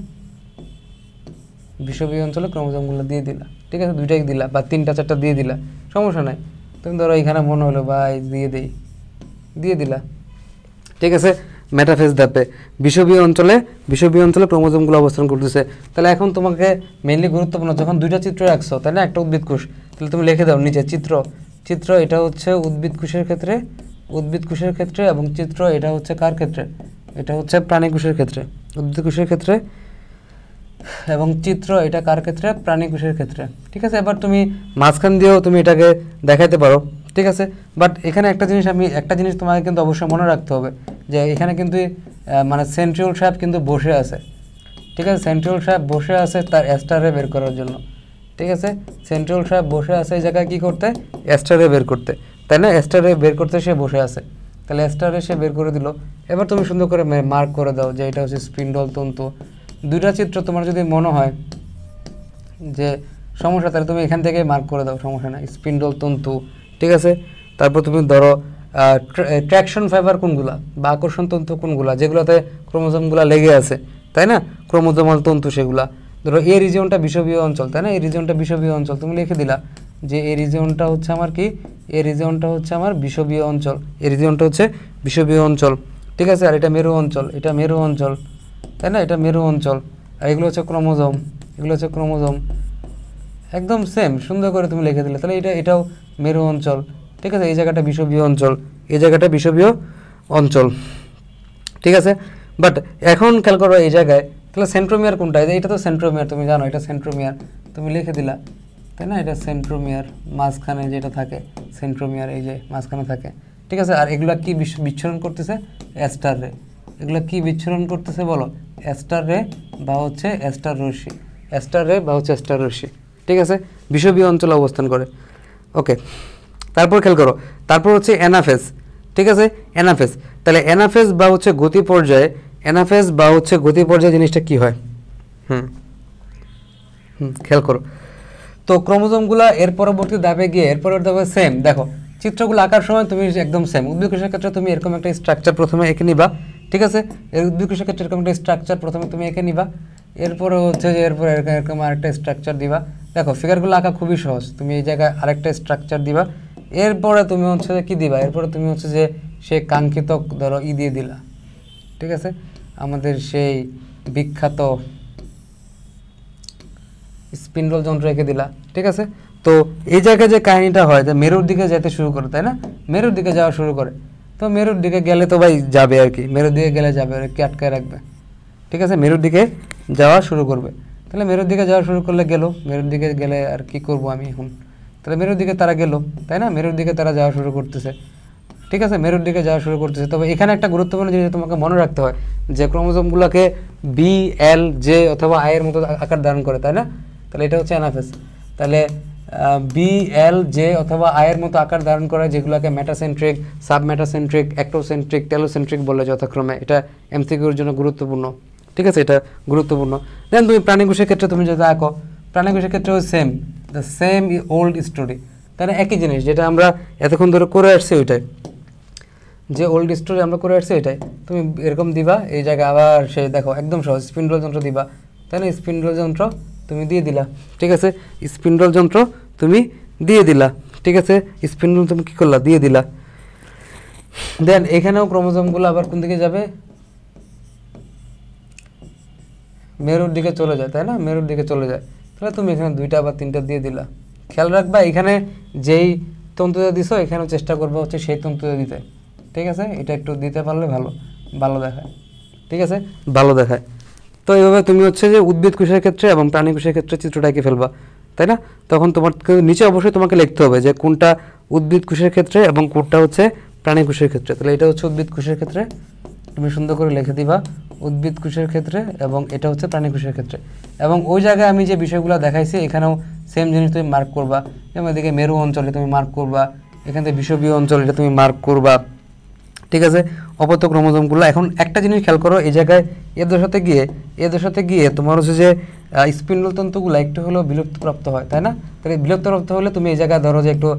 বিষুবীয় অঞ্চলে ক্রোমোজোমগুলো দিয়ে দিলা, ঠিক আছে? 2টাই দিলা বা 3টা 4টা দিয়ে দিলা, সমস্যা নাই। তুমি ধরো এখানে মনে হলো বা দিয়ে দিলা, ঠিক আছে? মেটাফেজ ধাপে বিষুবীয় অঞ্চলে ক্রোমোজোমগুলো অবস্থান করতেছে। তাহলে এখন তোমাকে মেইনলি গুরুত্বপূর্ণ, যখন 2টা চিত্র রাখছো, তাই না? একটা উদ্ভিদ কোষ, তাহলে তুমি লিখে দাও নিচে চিত্র চিত্র এটা হচ্ছে উদ্ভিদ কোষের ক্ষেত্রে, উদ্ভিদ কোষের ক্ষেত্রে, এবং চিত্র এটা হচ্ছে কার ক্ষেত্রে, এটা হচ্ছে প্রাণী কোষের ক্ষেত্রে, উদ্ভিদ কোষের ক্ষেত্রে, এবং চিত্র এটা কার ক্ষেত্রে, প্রাণী কোষের ক্ষেত্রে। ঠিক আছে, এবার তুমি মাঝখান দিয়েও তুমি এটাকে দেখাতে পারো। ঠিক আছে, বাট এখানে একটা জিনিস তোমাকে কিন্তু অবশ্যই মনে রাখতে হবে যে এখানে কিন্তু মানে সেন্ট্রিওল সাহেব কিন্তু বসে আছে। ঠিক আছে, সেন্ট্রিওল সাহেব বসে আছে তার এস্টারে বের করার জন্য। ঠিক আছে, সেন্ট্রিওল সাহেব বসে আছে এই জায়গায় কী করতে, এস্টারে বের করতে, তাই না? এস্টারে বের করতে সে বসে আছে, তাহলে এস্টারে সে বের করে দিল। এবার তুমি সুন্দর করে মার্ক করে দাও যে এটা হচ্ছে স্পিন্ডল তন্তু। দুইটা চিত্র তোমার যদি মনে হয় যে সমস্যা, তাহলে তুমি এখান থেকে মার্ক করে দাও, সমস্যা নাই, স্পিন্ডল তন্তু। ঠিক আছে, তারপর তুমি ধরো ট্র্যাকশন ফাইবার কোনগুলা বা আকর্ষণ তন্তু কোনগুলা, যেগুলোতে ক্রোমোজোমগুলা লেগে আছে, তাই না? ক্রোমোজোমাল তন্তু সেগুলা। ধরো এই রিজিয়নটা বিষুবীয় অঞ্চল, তাই না? এই রিজিয়নটা বিষুবীয় অঞ্চল, তুমি লিখে দিলা যে এই রিজিয়নটা হচ্ছে আমার কি, এই রিজিয়নটা হচ্ছে আমার বিষুবীয় অঞ্চল, এই রিজিয়নটা হচ্ছে বিষুবীয় অঞ্চল। ঠিক আছে, আর এটা মেরু অঞ্চল, এটা মেরু অঞ্চল, তাই না? এটা মেরু অঞ্চল। আর এগুলো হচ্ছে ক্রোমোজোম, এগুলো হচ্ছে ক্রোমোজোম। একদম সেম, সুন্দর করে তুমি লিখে দিলে। তাহলে এটাও মেরু অঞ্চল। ঠিক আছে, এই জায়গাটা বিষুবীয় অঞ্চল, এই জায়গাটা বিষুবীয় অঞ্চল। ঠিক আছে, বাট এখন খেয়াল করো এই জায়গায়, তাহলে সেন্ট্রোমিয়ার কোনটা? এটা তো সেন্ট্রোমিয়ার, তুমি জানো এটা সেন্ট্রোমিয়ার, তুমি লিখে দিলা, তাই না? এটা সেন্ট্রোমিয়ার, মাঝখানে যেটা থাকে সেন্ট্রোমিয়ার, এই যে মাঝখানে থাকে। ঠিক আছে, আর এগুলা কি বিচ্ছুরণ করতেছে? অ্যাস্টার রে। এগুলো কি বিচ্ছুরণ করতেছে বলো? অ্যাস্টার রে বা হচ্ছে অ্যাস্টার রশ্মি, অ্যাস্টার রে বা হচ্ছে অ্যাস্টার রশ্মি। ঠিক আছে, বিষুবীয় অঞ্চলে অবস্থান করে। ওকে, তারপর খেয়াল করো, তারপর হচ্ছে অ্যানাফেজ। ঠিক আছে, অ্যানাফেজ। তাহলে অ্যানাফেজ বা হচ্ছে গতি পর্যায়ে, অ্যানাফেজ বা হচ্ছে গতি পর্যায়ে জিনিসটা কি হয়? খেয়াল করো, তো ক্রোমোজোমগুলো এর পরবর্তী ধাপে গিয়ে, এর পরের ধাপে সেম, দেখো চিত্রগুলো আঁকার সময় তুমি একদম সেম। উদ্ভিদ কোষের ক্ষেত্রে তুমি এরকম একটা স্ট্রাকচার প্রথমে এঁকে নিবা। ঠিক আছে, এর উদ্ভিদ কোষের ক্ষেত্রে এরকম একটা স্ট্রাকচার প্রথমে তুমি এঁকে নিবা, এরপরে হচ্ছে যে এরপরে এরকম আরেকটা স্ট্রাকচার দিবা। দেখো ফিগারগুলো আঁকা খুবই সহজ, তুমি এই জায়গায় আরেকটা স্ট্রাকচার দিবা, এরপরে তুমি হচ্ছে যে কী দিবা, এরপরে তুমি হচ্ছে যে সে কাঙ্ক্ষিত ধরো দিয়ে দিলা। ঠিক আছে, আমাদের সেই বিখ্যাত স্পিন্ডল যন্ত্র এঁকে দিলা। ঠিক আছে, তো এই জায়গায় যে কাহিনীটা হয় যে মেরুর দিকে যেতে শুরু করে, তাই না? মেরুর দিকে যাওয়া শুরু করে, তো মেরুর দিকে গেলে তো ভাই যাবে আর কি, মেরুর দিকে গেলে যাবে, আর কি আটকায় রাখবে। ঠিক আছে, মেরুর দিকে যাওয়া শুরু করবে, তাহলে মেরুর দিকে যাওয়া শুরু করলে গেল, মেরুর দিকে গেলে আর কি করব আমি এখন, তাহলে মেরুর দিকে তারা গেল, তাই না? মেরুর দিকে তারা যাওয়া শুরু করতেছে। ঠিক আছে, মেরুর দিকে যাওয়া শুরু করতেছে। তবে এখানে একটা গুরুত্বপূর্ণ জিনিস তোমাকে মনে রাখতে হয় যে ক্রোমোজোমগুলোকে বি, এল, জে অথবা আই এর মতো আকার ধারণ করে, তাই না? তাহলে এটা হচ্ছে অ্যানাফেজ। তাহলে বি, এল, জে অথবা আই এর মতো আকার ধারণ করে, যেগুলোকে মেটাসেন্ট্রিক, সাবমেটাসেন্ট্রিক, অ্যাক্টোসেন্ট্রিক, টেলোসেন্ট্রিক বলে যথাক্রমে। এটা এমসিকিউর জন্য গুরুত্বপূর্ণ। ঠিক আছে, এটা গুরুত্বপূর্ণ। দেন তুমি প্রাণী কোষের ক্ষেত্রে তুমি যদি আঁকো, প্রাণী কোষের ক্ষেত্রেও same, the same old story, তাহলে একই জিনিস যেটা আমরা এতক্ষণ ধরে করে আসছি, ওইটাই যে ওল্ড স্টোরি আমরা করে আসছি এটাই তুমি এরকম দিবা। এই জায়গায় আবার সে দেখো একদম সহজ, স্পিন্ডল যন্ত্র দিবা, তাই না? স্পিন্ডল যন্ত্র তুমি দিয়ে দিলা। ঠিক আছে, স্পিন্ডল যন্ত্র তুমি দিয়ে দিলা। ঠিক আছে, স্পিন্ডল তুমি কী করলা, দিয়ে দিলা। দেন এখানেও ক্রোমোজোমগুলো আবার কোন দিকে যাবে? মেরুর দিকে চলে যায়, তাই না? মেরুর দিকে চলে যায়। তাহলে তুমি এখানে 2টা বা 3টা দিয়ে দিলা। খেয়াল রাখবা এখানে যেই তন্তুতে দিছো, এখানেও চেষ্টা করবো হচ্ছে সেই তন্তুতে দিতে। ঠিক আছে, এটা একটু দিতে পারলে ভালো দেখায়। ঠিক আছে, ভালো দেখায়। তো এইভাবে তুমি হচ্ছে যে উদ্ভিদ কোষের ক্ষেত্রে এবং প্রাণী কোষের ক্ষেত্রে চিত্রটা এঁকে ফেলবা, তাই না? তখন তোমার নিচে অবশ্যই তোমাকে লিখতে হবে যে কোনটা উদ্ভিদ কোষের ক্ষেত্রে এবং কোনটা হচ্ছে প্রাণী কোষের ক্ষেত্রে। তাহলে এটা হচ্ছে উদ্ভিদ কোষের ক্ষেত্রে, তুমি সুন্দর করে লিখে দিবা উদ্ভিদ কোষের ক্ষেত্রে, এবং এটা হচ্ছে প্রাণী কোষের ক্ষেত্রে। এবং ওই জায়গায় আমি যে বিষয়গুলো দেখাইছি এখানেও সেম জিনিস তুমি মার্ক করবা। যেমন এদিকে মেরু অঞ্চলে তুমি মার্ক করবা, এখান থেকে বিষুবীয় অঞ্চল এটা তুমি মার্ক করবা। ঠিক আছে, অপত্য ক্রোমোজোমগুলো। এখন একটা জিনিস খেয়াল করো, এই জায়গায় এদের সাথে গিয়ে তোমার হচ্ছে যে স্পিন্ডল তন্তুগুলো একটু হলেও বিলুপ্তপ্রাপ্ত হয়, তাই না? তাহলে বিলুপ্তপ্রাপ্ত হলে তুমি এই জায়গায় ধরো যে একটু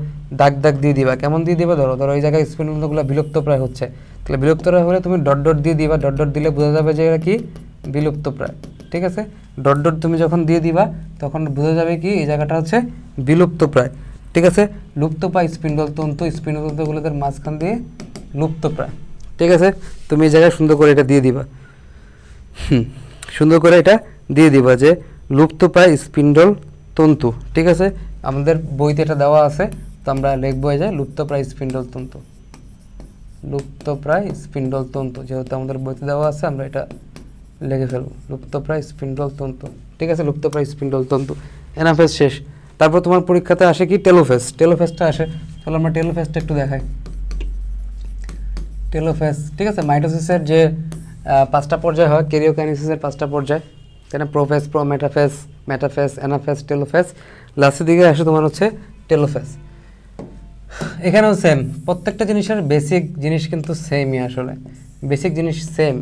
দাগ দিয়ে দিবা। কেমন দিয়ে দিবা? ধরো এই জায়গায় স্পিন্ডল তন্তুগুলো বিলুপ্তপ্রায় হচ্ছে, তাহলে বিলুপ্তপ্রায় হলে তুমি ডট দিয়ে দিবা। ডট দিলে বোঝা যাবে যে এটা কি, বিলুপ্তপ্রায়। ঠিক আছে, ডট তুমি যখন দিয়ে দিবা তখন বোঝা যাবে কি এই জায়গাটা হচ্ছে বিলুপ্তপ্রায়। ঠিক আছে, লুপ্তপ্রায় স্পিন্ডল তন্তুগুলোদের মাঝখান দিয়ে লুপ্তপ্রায়। ঠিক আছে, তুমি এই জায়গায় সুন্দর করে এটা দিয়ে দিবা। সুন্দর করে এটা দিয়ে দিবা যে লুপ্তপ্রায় স্পিন্ডল তন্তু। ঠিক আছে, আমাদের বইতে এটা দেওয়া আছে, তো আমরা লিখবো এই যে লুপ্তপ্রায় স্পিন্ডল তন্তু, লুপ্তপ্রায় স্পিন্ডল তন্তু, যেহেতু আমাদের বইতে দেওয়া আছে আমরা এটা লিখে ফেলবো, লুপ্তপ্রায় স্পিন্ডল তন্তু। ঠিক আছে, লুপ্তপ্রায় স্পিন্ডল তন্তু। অ্যানাফেজ শেষ। তারপর তোমার পরীক্ষাতে আসে কি টেলোফেজ, টেলোফেজটা আসে। চলো আমরা টেলোফেজটা একটু দেখাই। টেলোফেজ, ঠিক আছে, মাইটোসিসের যে 5টা পর্যায় হয়, ক্যারিওকাইনেসিসের 5টা পর্যায়, তাই না? Prophase, prometaphase, metaphase, anaphase, telophase. লাস্টের দিকে আসে তোমার হচ্ছে টেলোফেজ। এখানেও সেম, প্রত্যেকটা জিনিসের বেসিক জিনিস কিন্তু সেমই, আসলে বেসিক জিনিস সেম।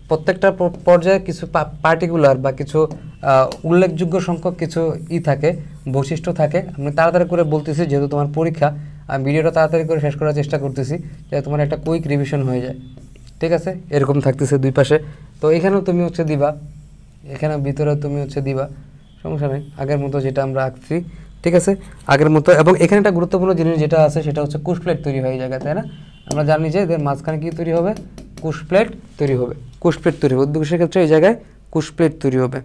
প্রত্যেকটা পর্যায়ে কিছু পার্টিকুলার বা কিছু উল্লেখযোগ্য সংখ্যক কিছু থাকে, বৈশিষ্ট্য থাকে। আমি তাড়াতাড়ি করে বলতেছি যেহেতু তোমার পরীক্ষা, আমি ভিডিওটা তাড়াতাড়ি করে শেষ করার চেষ্টা করতেছি যাতে তোমার একটা কুইক রিভিশন হয়ে যায়। ঠিক আছে, এরকম থাকতেছে দুই পাশে। তো এখানেও তুমি হচ্ছে দিবা, এখানে ভিতরে তুমি হচ্ছে দিবা, সমস্যা নেই, আগের মতো যেটা আমরা আঁকছি। ঠিক আছে, আগের মতো। এবং এখানে একটা গুরুত্বপূর্ণ জিনিস যেটা আছে সেটা হচ্ছে কুশ প্লেট তৈরি হয় এই জায়গায়, তাই না? আমরা জানি যে এদের মাঝখানে কি তৈরি হবে, কুশ প্লেট তৈরি হবে, কুশ প্লেট তৈরি হবে। উদ্ভিদের ক্ষেত্রে এই জায়গায় কুশ প্লেট তৈরি হবে।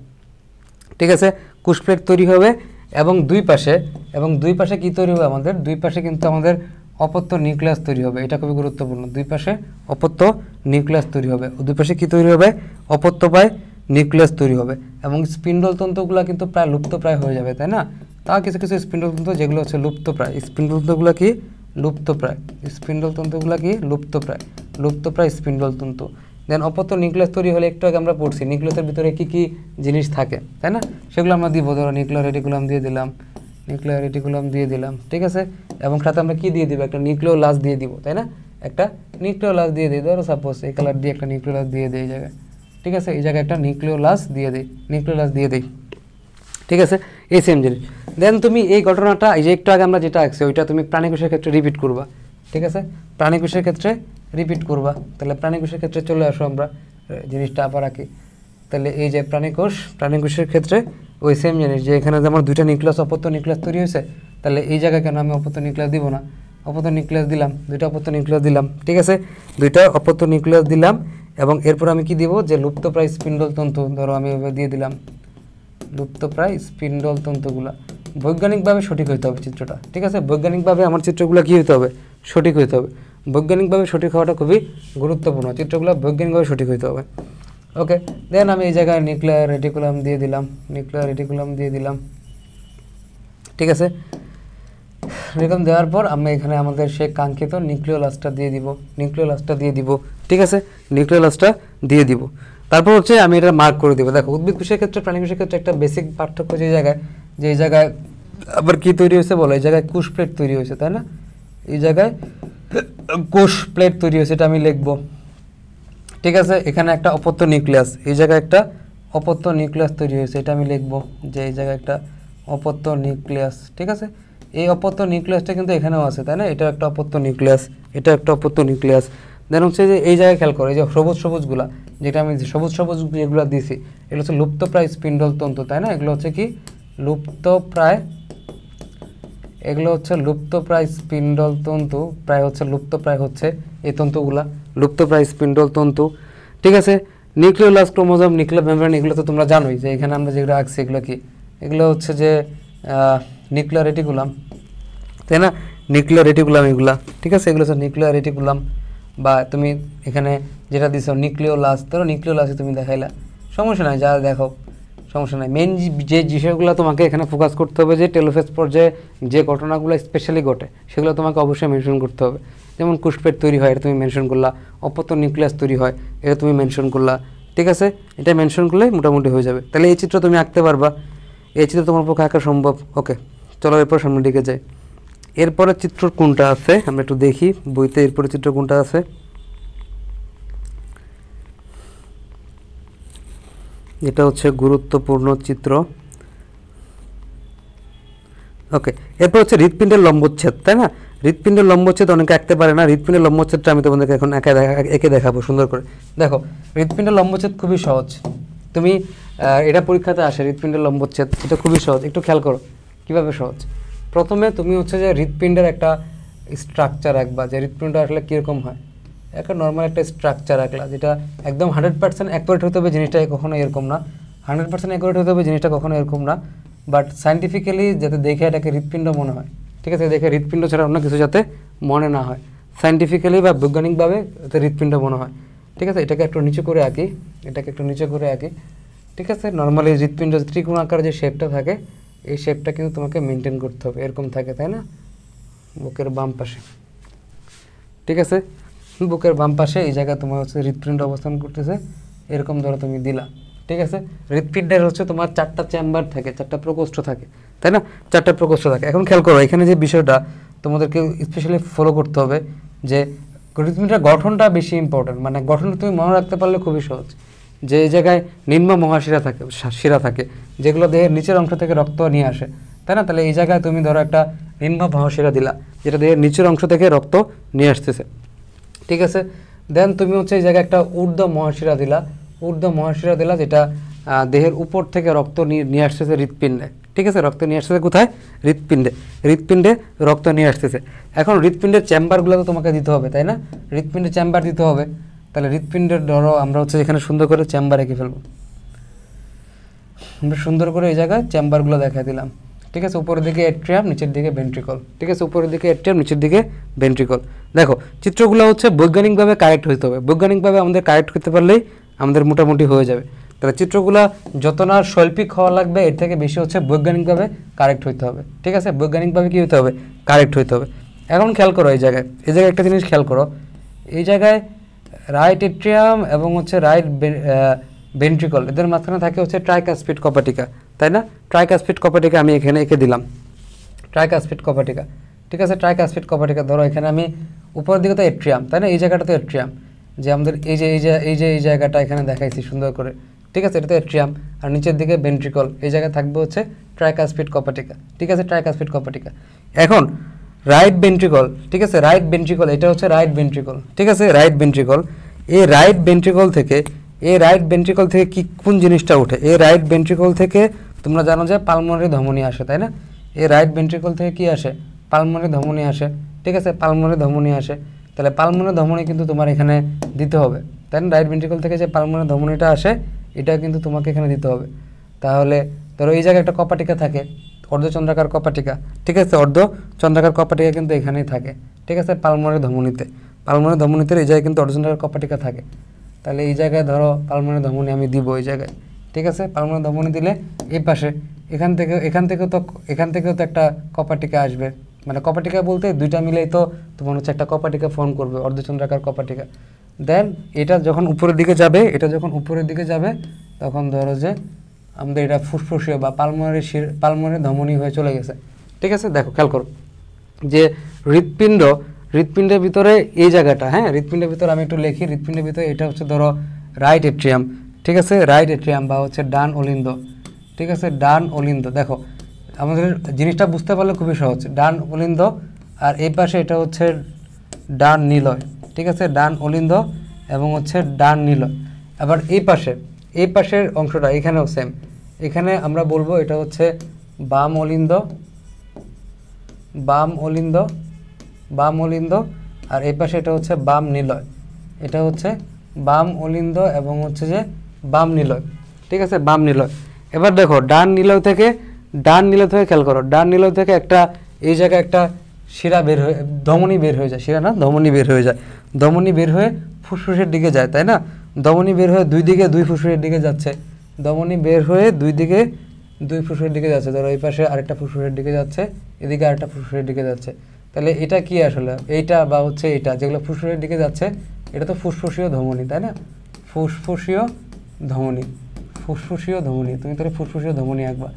ঠিক আছে, কুশ প্লেট তৈরি হবে। এবং দুই পাশে কি তৈরি হবে আমাদের, দুই পাশে কিন্তু আমাদের অপত্য নিউক্লিয়াস তৈরি হবে। এটা খুবই গুরুত্বপূর্ণ, দুই পাশে অপত্য নিউক্লিয়াস তৈরি হবে। দুই পাশে কি তৈরি হবে, অপত্যপায় নিউক্লিয়াস তৈরি হবে। এবং স্পিন্ডল তন্তুগুলো কিন্তু প্রায় লুপ্তপ্রায় হয়ে যাবে, তাই না? তাও কিছু কিছু স্পিন্ডল তন্তু যেগুলো হচ্ছে লুপ্তপ্রায়, স্পিন্ডল তন্তুগুলো কি লুপ্তপ্রায়, স্পিন্ডল তন্তুগুলো কি লুপ্তপ্রায়, লুপ্তপ্রায় স্পিন্ডল তন্তু। দেন অপত্য নিউক্লিয়াস তৈরি হলে একটু আগে আমরা পড়ছি নিউক্লিয়াসের ভিতরে কি কি জিনিস থাকে, তাই না? সেগুলো আমরা দিব, ধরো নিউক্লিয়ার রেটিকুলাম দিয়ে দিলাম, নিউক্লিয়ার রেটিকুলাম দিয়ে দিলাম। ঠিক আছে, এবং সাথে আমরা কি দিয়ে দিব, একটা নিউক্লিওলাস দিয়ে দিব, তাই না? একটা নিউক্লিওলাস দিয়ে দিই, ধরো সাপোজ এই কালার দিয়ে একটা নিউক্লিওলাস দিয়ে দিই এই জায়গায়। ঠিক আছে, এই জায়গায় একটা নিউক্লিওলাস দিয়ে দিই, নিউক্লিওলাস দিয়ে দিই। ঠিক আছে, এই সেম জিনিস। দেন তুমি এই ঘটনাটা, এই যে একটু আগে আমরা যেটা আঁকছি ওইটা তুমি প্রাণীকোষের ক্ষেত্রে রিপিট করবা। ঠিক আছে, প্রাণীকোষের ক্ষেত্রে রিপিট করবা। তাহলে প্রাণীকোষের ক্ষেত্রে চলে আসো, আমরা জিনিসটা আবার আঁকি। তাহলে এই যে প্রাণীকোষের ক্ষেত্রে ওই সেম জিনিস, যে এখানে যেমন দুইটা নিউক্লিয়াস, অপত্য নিউক্লিয়াস তৈরি হয়েছে, তাহলে এই জায়গায় কেন আমি অপত্য নিউক্লিয়াস দিব না, অপত্য নিউক্লিয়াস দিলাম, দুইটা অপত্য নিউক্লিয়াস দিলাম। ঠিক আছে, দুইটা অপত্য নিউক্লিয়াস দিলাম। এবং এরপর আমি কি দিব, যে লুপ্তপ্রায় স্পিন্ডল তন্তু, ধরো আমি এভাবে দিয়ে দিলাম লুপ্তপ্রায় স্পিন্ডল তন্তুগুলা। বৈজ্ঞানিকভাবে সঠিক হইতে হবে চিত্রটা। ঠিক আছে, বৈজ্ঞানিকভাবে আমার চিত্রগুলো কী হইতে হবে, সঠিক হইতে হবে। বৈজ্ঞানিকভাবে সঠিক হওয়াটা খুবই গুরুত্বপূর্ণ, চিত্রগুলো বৈজ্ঞানিকভাবে সঠিক হইতে হবে। ওকে, দেন আমি এই জায়গায় নিউক্লিয়ার রেটিকুলাম দিয়ে দিলাম, নিউক্লিয়ার রেটিকুলাম দিয়ে দিলাম। ঠিক আছে, রেটিকুলাম দেওয়ার পর আমরা এখানে আমাদের সেই কাঙ্ক্ষিত নিউক্লিওলাসটা দিয়ে দিব, নিউক্লিওলাসটা দিয়ে দিব। ঠিক আছে, নিউক্লিওলাসটা দিয়ে দিব। তারপর হচ্ছে আমি এটা মার্ক করে দিব। দেখো, উদ্ভিদ কোষের ক্ষেত্রে, প্রাণী কোষের ক্ষেত্রে একটা বেসিক পার্থক্য যে জায়গায়, যে এই জায়গায় আবার কি তৈরি হয়েছে বলো, এই জায়গায় কোষ প্লেট তৈরি হয়েছে, তাই না? এই জায়গায় কোষ প্লেট তৈরি হয়েছে, এটা আমি লিখবো। ঠিক আছে, এখানে একটা অপত্য নিউক্লিয়াস, এই জায়গায় একটা অপত্য নিউক্লিয়াস তৈরি হয়েছে, এটা আমি লিখবো যে এই জায়গায় একটা অপত্য নিউক্লিয়াস। ঠিক আছে, এই অপত্য নিউক্লিয়াসটা কিন্তু এখানেও আছে, তাই না? এটা একটা অপত্য নিউক্লিয়াস, এটা একটা অপত্য নিউক্লিয়াস। দেন হচ্ছে যে এই জায়গায় খেয়াল করো, এই যে সবুজ সবুজগুলা, যেটা আমি সবুজ সবুজ যেগুলো দিছি, এগুলো হচ্ছে লুপ্তপ্রায় স্পিন্ডল তন্তু, তাই না? এগুলো হচ্ছে কি লুপ্তপ্রায়, এগুলো হচ্ছে লুপ্তপ্রায় স্পিন্ডল তন্তু, প্রায় হচ্ছে লুপ্তপ্রায় হচ্ছে এই তন্তুগুলা, লুপ্তপ্রায় স্পিন্ডল তন্তু। ঠিক আছে, নিউক্লিওলাস, ক্রোমোজোম, নিউক্লিয়ার মেমব্রেন, এগুলো তো তোমরা জানোই যে এখানে আমরা যেগুলো আঁকছি এগুলো কি, এগুলো হচ্ছে যে নিউক্লিয়ার রেটিকুলাম, তাই না? নিউক্লিয়ার রেটিকুলাম এগুলা। ঠিক আছে, এগুলো হচ্ছে নিউক্লিয়ার রেটিকুলাম। বা তুমি এখানে যেটা দিছো নিউক্লিওলাস, ধরো নিউক্লিওলাসে তুমি দেখাইলা, সমস্যা নাই, যা দেখো সমস্যা নাই। মেন যে বিষয়গুলো তোমাকে এখানে ফোকাস করতে হবে, যে টেলোফেজ পর্যায়ে যে ঘটনাগুলো স্পেশালি ঘটে সেগুলো তোমাকে অবশ্যই মেনশন করতে হবে। যেমন কোষপ্লেট তৈরি হয়, এটা তুমি মেনশন করলা, অপত্য নিউক্লিয়াস তৈরি হয়, এটা তুমি মেনশন করলা। ঠিক আছে, এটা মেনশন করলে মোটামুটি হয়ে যাবে। তাহলে এই চিত্র তুমি আঁকতে পারবা, এই চিত্র তোমার পক্ষে আঁকা সম্ভব। ওকে, চলো এরপর সামনের দিকে যাই। এরপরে চিত্র কোনটা আছে আমরা একটু দেখি বইতে, এরপরে চিত্র কোনটা আছে। এটা হচ্ছে গুরুত্বপূর্ণ চিত্র। ওকে, এরপর হচ্ছে হৃৎপিণ্ডের লম্বচ্ছেদ, তাই না? হৃৎপিণ্ডের লম্বচ্ছেদ অনেকে আঁকতে পারে না, হৃৎপিণ্ডের লম্বচ্ছেদটা আমি তোমাদেরকে এখন একে দেখাবো সুন্দর করে। দেখো, হৃৎপিণ্ডের লম্বচ্ছেদ খুবই সহজ, তুমি এটা পরীক্ষাতে আসে হৃৎপিণ্ডের লম্বচ্ছেদ, এটা খুবই সহজ। একটু খেয়াল করো কীভাবে সহজ। প্রথমে তুমি হচ্ছে যে হৃৎপিণ্ডের একটা স্ট্রাকচার আঁকবা, যে হৃৎপিণ্ড আসলে কীরকম হয়, একটা নর্মাল একটা স্ট্রাকচার আঁকলা, যেটা একদম 100% অ্যাকুরেট হতে হবে, জিনিসটা কখনো এরকম না। 100% অ্যাকুরেট হতে হবে, জিনিসটা কখনো এরকম না, বাট সায়েন্টিফিক্যালি যাতে দেখে এটাকে হৃৎপিণ্ড মনে হয়। ঠিক ঠিক আছে, দেখে হৃৎপিণ্ড ছাড়া অন্য কিছু যাতে মনে না হয়, সায়েন্টিফিক্যালি বা বৈজ্ঞানিকভাবে যাতে হৃৎপিণ্ড মনে হয়। ঠিক আছে, এটাকে একটু নিচু করে আঁকি, এটাকে একটু নিচু করে আঁকি। ঠিক আছে, নর্মালি হৃৎপিণ্ড ত্রিকোণাকার যে শেপটা থাকে এই শেপটা কিন্তু তোমাকে মেনটেন করতে হবে, এরকম থাকে তাই না, বুকের বাম পাশে। ঠিক আছে, বুকের বাম পাশে এই জায়গায় তোমার হচ্ছে হৃৎপিণ্ড অবস্থান করতেছে, এরকম ধরো তুমি দিলা। ঠিক আছে, হৃৎপিণ্ডের হচ্ছে তোমার 4টা চেম্বার থাকে, 4টা প্রকোষ্ঠ থাকে তাই না, 4টা প্রকোষ্ঠ থাকে। এখন খেয়াল করো এখানে যে বিষয়টা তোমাদেরকে স্পেশালি ফলো করতে হবে যে হৃৎপিণ্ডের গঠনটা বেশি ইম্পর্টেন্ট, মানে গঠনটা তুমি মনে রাখতে পারলে খুবই সহজ। যে এই জায়গায় নিম্ন মহাশিরা থাকে, শিরা থাকে, যেগুলো দেহের নিচের অংশ থেকে রক্ত নিয়ে আসে তাই না, তাহলে এই জায়গায় তুমি ধরো একটা নিম্ন মহাশিরা দিলা যেটা দেহের নিচের অংশ থেকে রক্ত নিয়ে আসতেছে। ঠিক আছে, দেন তুমি হচ্ছে এই জায়গায় একটা ঊর্ধ্ব মহাশিরা দিলা, ঊর্ধ্ব মহাশিরা দিলা যেটা দেহের উপর থেকে রক্ত নিয়ে আসতেছে হৃৎপিণ্ডে। ঠিক আছে, রক্ত নিয়ে আসতেছে কোথায়, হৃৎপিণ্ডে, হৃৎপিণ্ডে রক্ত নিয়ে আসতেছে। এখন হৃৎপিণ্ডের চেম্বারগুলো তো তোমাকে দিতে হবে তাই না, হৃৎপিণ্ডের চেম্বার দিতে হবে। তাহলে হৃৎপিণ্ডের ধরো আমরা হচ্ছে এখানে সুন্দর করে চেম্বার এঁকে ফেলবো, আমরা সুন্দর করে এই জায়গায় চেম্বারগুলো দেখা দিলাম। ঠিক আছে, উপরের দিকে এট্রিয়াম, নিচের দিকে ভেন্ট্রিকল। ঠিক আছে, উপরের দিকে এট্রিয়াম, নিচের দিকে ভেন্ট্রিকল। দেখো চিত্রগুলো হচ্ছে বৈজ্ঞানিকভাবে কারেক্ট হতে হবে, বৈজ্ঞানিকভাবে আমাদের কারেক্ট করতে পারলেই আমাদের মোটামুটি হয়ে যাবে। তাহলে চিত্রগুলো যত না শৈল্পিক হওয়া লাগবে এর থেকে বেশি হচ্ছে বৈজ্ঞানিকভাবে কারেক্ট হতে হবে। ঠিক আছে, বৈজ্ঞানিকভাবে কী হতে হবে, কারেক্ট হতে হবে। এখন খেয়াল করো এই জায়গায় একটা জিনিস খেয়াল করো, এই জায়গায় রাইট এট্রিয়াম এবং হচ্ছে রাইট ভেন্ট্রিকল, এদের মাঝখানে থাকে হচ্ছে ট্রাইকাসপিড কপাটিকা তাই না, ট্রাইকাসপিড কপাটিকা আমি এখানে এঁকে দিলাম, ট্রাইকাসপিড কপাটিকা। ঠিক আছে, ট্রাইকাসপিড কপাটিকা ধরো এখানে আমি উপরের দিকে তো এট্রিয়াম তাই না, এই জায়গাটা তো এট্রিয়াম, যে আমাদের এই জায়গাটা এখানে দেখাইছি সুন্দর করে। ঠিক আছে, এটা তো এট্রিয়াম, আর নিচের দিকে ভেন্ট্রিকল, এই জায়গায় থাকবে হচ্ছে ট্রাইকাসপিড কপাটিকা। ঠিক আছে, ট্রাইকাসপিড কপাটিকা। এখন রাইট ভেন্ট্রিকল, ঠিক আছে, রাইট ভেন্ট্রিকল, এটা হচ্ছে রাইট ভেন্ট্রিকল। ঠিক আছে, রাইট ভেন্ট্রিকল, এই রাইট ভেন্ট্রিকল থেকে কি কোন জিনিসটা ওঠে, এই রাইট ভেন্ট্রিকল থেকে তোমরা জানো যে পালমোনারি ধমনী আসে তাই না, এই রাইট ভেন্ট্রিকল থেকে কি আসে, পালমোনারি ধমনী আসে। ঠিক আছে, পালমোনারি ধমনী আসে, তাহলে পালমোনারি ধমনী কিন্তু তোমার এখানে দিতে হবে তাই না, রাইট ভেন্ট্রিকল থেকে যে পালমোনারি ধমনীটা আসে এটা কিন্তু তোমাকে এখানে দিতে হবে। তাহলে ধরো এই জায়গায় একটা কপাটিকা থাকে, অর্ধচন্দ্রাকার কপাটিকা। ঠিক আছে, অর্ধচন্দ্রাকার কপাটিকা কিন্তু এখানেই থাকে। ঠিক আছে, পালমোনারি ধমনীতে এই জায়গায় কিন্তু অর্ধচন্দ্রাকার কপাটিকা থাকে। তাহলে এই জায়গায় ধরো পালমোনারি ধমনী আমি দিব এই জায়গায়। ঠিক আছে, পালমোনারি ধমনী দিলে এই পাশে এখান থেকেও তো একটা কপাটিকা আসবে, মানে কপাটিকা বলতে দুইটা মিলেই তো তোমার হচ্ছে একটা কপাটিকা ফর্ম করবে, অর্ধচন্দ্রাকার কপাটিকা। দেন এটা যখন উপরের দিকে যাবে তখন ধরো যে আমাদের এটা ফুসফুসীয় বা পালমোনারি ধমনী হয়ে চলে গেছে। ঠিক আছে, দেখো খেয়াল করো যে হৃৎপিণ্ডের ভিতরে এই জায়গাটা, হ্যাঁ হৃৎপিণ্ডের ভিতরে আমি একটু লিখি, হৃৎপিণ্ডের ভিতরে এটা হচ্ছে ধরো রাইট এট্রিয়াম। ঠিক আছে, রাইট এট্রিয়াম বা হচ্ছে ডান অলিন্দ। ঠিক আছে, ডান অলিন্দ। দেখো আমাদের জিনিসটা বুঝতে পারলে খুবই সহজ, ডান অলিন্দ, আর এই পাশে এটা হচ্ছে ডান নিলয়। ঠিক আছে, ডান অলিন্দ এবং হচ্ছে ডান নিলয়। আবার এই পাশের অংশটা এখানেও সেম, এখানে আমরা বলবো এটা হচ্ছে বাম অলিন্দ, আর এই পাশে এটা হচ্ছে বাম নিলয়, এটা হচ্ছে বাম অলিন্দ এবং হচ্ছে যে বাম নিলয়। ঠিক আছে, বাম নিলয়। এবার দেখো ডান নিলয় থেকে খেয়াল করো, ডান নিলয় থেকে একটা এই জায়গায় একটা শিরা বের হয়ে ধমনী বের হয়ে যায়, শিরা না ধমনী বের হয়ে যায়, ধমনী বের হয়ে ফুসফুসের দিকে যায় তাই না, ধমনী বের হয়ে দুই ফুসফুসের দিকে যাচ্ছে, ধমনী বের হয়ে দুই ফুসফুসের দিকে যাচ্ছে। ধরো এই পাশে আরেকটা ফুসফুসের দিকে যাচ্ছে, এদিকে আরেকটা ফুসফুসের দিকে যাচ্ছে। তাহলে এটা কি আসলে, এইটা বা হচ্ছে এটা যেগুলো ফুসফুসের দিকে যাচ্ছে এটা তো ফুসফুসীয় ধমনী তাই না, ফুসফুসীয় ধমনী। তুমি তাহলে ফুসফুসীয় ধমনী আঁকবা,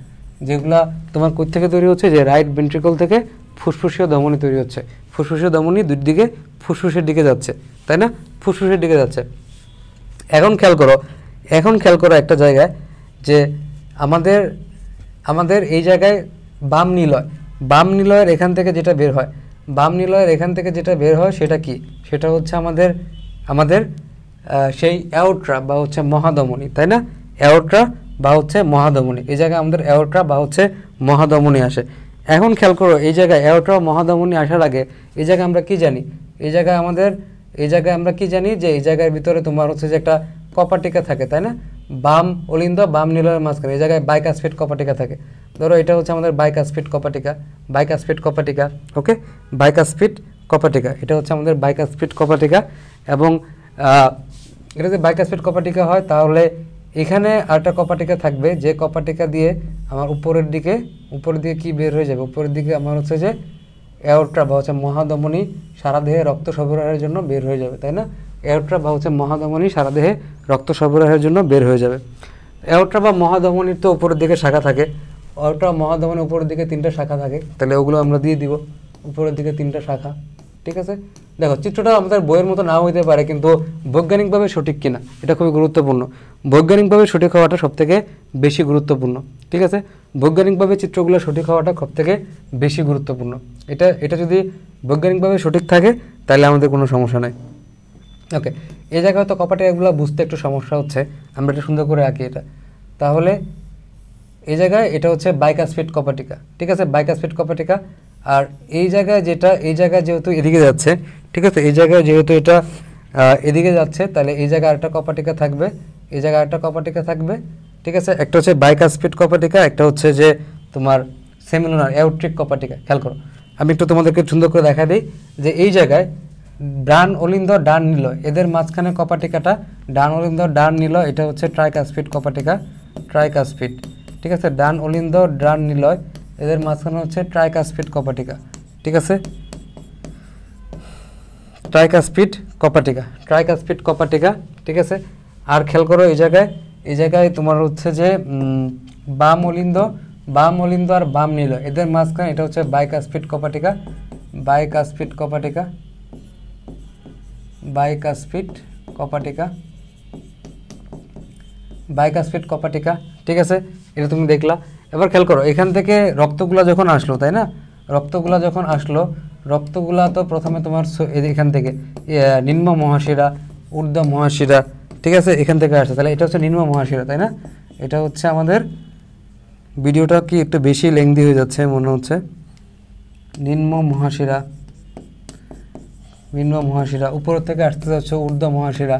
যেগুলা তোমার কোথা থেকে তৈরি হচ্ছে, যে রাইট ভেন্ট্রিকল থেকে ফুসফুসীয় ধমনী তৈরি হচ্ছে, ফুসফুসীয় ধমনী দুই দিকে ফুসফুসের দিকে যাচ্ছে তাই না, ফুসফুসের দিকে যাচ্ছে। এখন খেয়াল করো একটা জায়গায় যে আমাদের এই জায়গায় বাম নিলয়ের এখান থেকে যেটা বের হয়, সেটা কি, সেটা হচ্ছে আমাদের সেই অ্যাওর্টা বা হচ্ছে মহাধমনী তাই না, অ্যাওর্টা বা হচ্ছে মহাধমনী, এই জায়গায় আমাদের অ্যাওর্টা বা হচ্ছে মহাধমনী আসে। এখন খেয়াল করো এই জায়গায় অ্যাওর্টা ও মহাধমনী আসার আগে এই জায়গায় আমরা কি জানি, যে এই জায়গার ভিতরে তোমার হচ্ছে যে একটা কপাটিকা থাকে তাই না, বাম অলিন্দ বাম নিলয়ের মাঝখানে এই জায়গায় বাইকাসপিড কপাটিকা থাকে। ধরো এটা হচ্ছে আমাদের বাইকাসপিড কপাটিকা, বাইকাসপিড কপাটিকা, ওকে, বাইকাসপিড কপাটিকা, এটা হচ্ছে আমাদের বাইকাসপিড কপাটিকা। এবং এটা যদি বাইকাসপিড কপাটিকা হয় তাহলে এখানে আরেকটা কপাটিকা থাকবে, যে কপাটিকা দিয়ে আমার উপরের দিকে কি বের হয়ে যাবে, উপরের দিকে আমার হচ্ছে যে অ্যাওর্টা বা হচ্ছে মহাধমনী সারা দেহে রক্ত সরবরাহের জন্য বের হয়ে যাবে, তাই না? অ্যাওর্টা বা হচ্ছে মহাধমনী সারা দেহে রক্ত সরবরাহের জন্য বের হয়ে যাবে। অ্যাওর্টা বা মহাধমনীর তো উপরের দিকে শাখা থাকে, অ্যাওর্টা মহাধমনীর উপরের দিকে 3টা শাখা থাকে, তাহলে ওগুলো আমরা দিয়ে দিব, উপরের দিকে 3টা শাখা, ঠিক আছে? দেখো চিত্রটা আমাদের বইয়ের মতো নাও হইতে পারে, কিন্তু বৈজ্ঞানিকভাবে সঠিক কিনা এটা খুবই গুরুত্বপূর্ণ। বৈজ্ঞানিকভাবে সঠিক হওয়াটা সবথেকে বেশি গুরুত্বপূর্ণ, ঠিক আছে? বৈজ্ঞানিকভাবে চিত্রগুলো সঠিক হওয়াটা সবথেকে বেশি গুরুত্বপূর্ণ। এটা যদি বৈজ্ঞানিকভাবে সঠিক থাকে তাহলে আমাদের কোনো সমস্যা নাই। ওকে, এই জায়গায় হয়তো কপাটিকাগুলো বুঝতে একটু সমস্যা হচ্ছে, আমরা এটা সুন্দর করে আঁকি এটা। তাহলে এই জায়গায় এটা হচ্ছে বাইকাসপিড কপাটিকা, ঠিক আছে? বাইকাসপিড কপাটিকা। আর এই জায়গায় যেহেতু এদিকে যাচ্ছে, ঠিক আছে, এই জায়গায় যেহেতু এটা এদিকে যাচ্ছে, তাহলে এই জায়গায় আরেকটা কপাটিকা থাকবে, এই জায়গায় আরেকটা কপাটিকা থাকবে, ঠিক আছে? একটা হচ্ছে বাইকাসপিড কপাটিকা, একটা হচ্ছে যে তোমার সেমিলুনার অ্যাওর্টিক কপাটিকা। খেয়াল করো, আমি একটু তোমাদেরকে সুন্দর করে দেখা দিই যে এই জায়গায় ডান অলিন্দ ডান নিলয়, এদের মাঝখানে কপাটিকাটা ডান অলিন্দ ডান নিলয়, এটা হচ্ছে ট্রাইকাসপিড কপাটিকা, ট্রাইকাসপিড, ঠিক আছে? ডান অলিন্দ ডান নিলয়, এদের মাঝখানে হচ্ছে ট্রাইকাসপিড কপাটিকা, ঠিক আছে? ট্রাইকাসপিড কপাটিকা, ট্রাইকাসপিড কপাটিকা, ঠিক আছে? আর খেয়াল করো এই জায়গায় তোমার হচ্ছে যে বাম অলিন্দ আর বাম নিলয়, এদের মাঝখানে এটা হচ্ছে বাইকাসপিড কপাটিকা, বাইকাসপিড কপাটিকা, বাইকাসপিড কপাটিকা, বাইকাসপিড কপাটিকা, ঠিক আছে? এটা তুমি দেখলা। এবার খেয়াল করো এখান থেকে রক্তগুলা যখন আসলো, তাই না? রক্তগুলা তো প্রথমে তোমার এখান থেকে নিম্ন মহাশিরা, ঊর্ধ্ব মহাশিরা, ঠিক আছে, এখান থেকে আসছে, তাহলে এটা হচ্ছে নিম্ন মহাশিরা, তাই না? এটা হচ্ছে আমাদের ভিডিওটা কি একটু বেশি লেংদি হয়ে যাচ্ছে মনে হচ্ছে। নিম্ন মহাশিরা, উপর থেকে আসতে যাচ্ছে ঊর্ধ্ব মহাশিরা,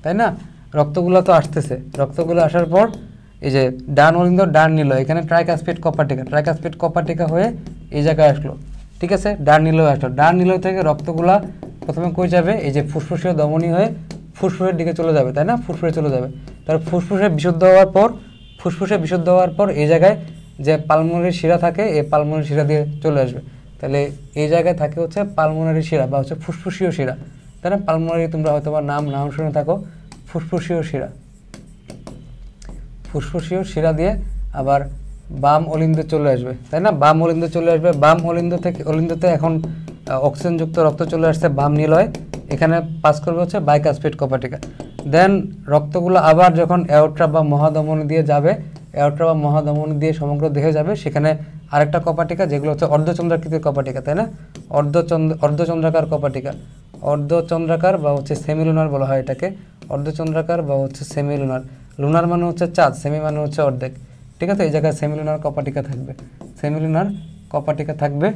তাই না? রক্তগুলো তো আসতেছে, রক্তগুলো আসার পর এই যে ডান অলিন্দ ডান নিলয়, এখানে ট্রাইকাসপিড কপাটিকা হয়ে এই জায়গায় আসলো, ঠিক আছে? ডান নিলয় আসলো, ডান নিলয় থেকে রক্তগুলা প্রথমে কই যাবে, এই যে ফুসফুসীয় ধমনী হয়ে ফুসফুসের দিকে চলে যাবে, তাই না? ফুসফুসে চলে যাবে। তারপর ফুসফুসে বিশুদ্ধ হওয়ার পর এই জায়গায় যে পালমোনারি শিরা থাকে, এই পালমোনারি শিরা দিয়ে চলে আসবে, তাহলে এই জায়গায় থাকে হচ্ছে পালমোনারি শিরা বা হচ্ছে ফুসফুসীয় শিরা, তাই না? পালমোনারি তোমরা হয়তো বা নাম শুনে থাকো, ফুসফুসীয় শিরা দিয়ে আবার বাম অলিন্দে চলে আসবে, তাই না? বাম অলিন্দতে এখন অক্সিজেনযুক্ত রক্ত চলে আসছে বাম নিলয়, এখানে পাস করবে হচ্ছে বাইকাসপিড কপাটিকা। দেন রক্তগুলো আবার যখন অ্যাওর্টা বা মহাধমনী দিয়ে যাবে, অ্যাওর্টা বা মহাধমনী দিয়ে সমগ্র দেহে যাবে, সেখানে আরেকটা কপাটিকা যেগুলো হচ্ছে অর্ধচন্দ্রাকৃতির কপাটিকা, তাই না? অর্ধচন্দ্রাকার কপাটিকা, অর্ধচন্দ্রাকার বা হচ্ছে সেমিলুনার বলা হয় এটাকে, অর্ধচন্দ্রাকার বা হচ্ছে সেমিলুনার। লুনার মানে হচ্ছে চাঁদ, সেমি মানে হচ্ছে অর্ধেক, ঠিক আছে? এই জায়গায় সেমিলুনার কপাটিকা থাকবে,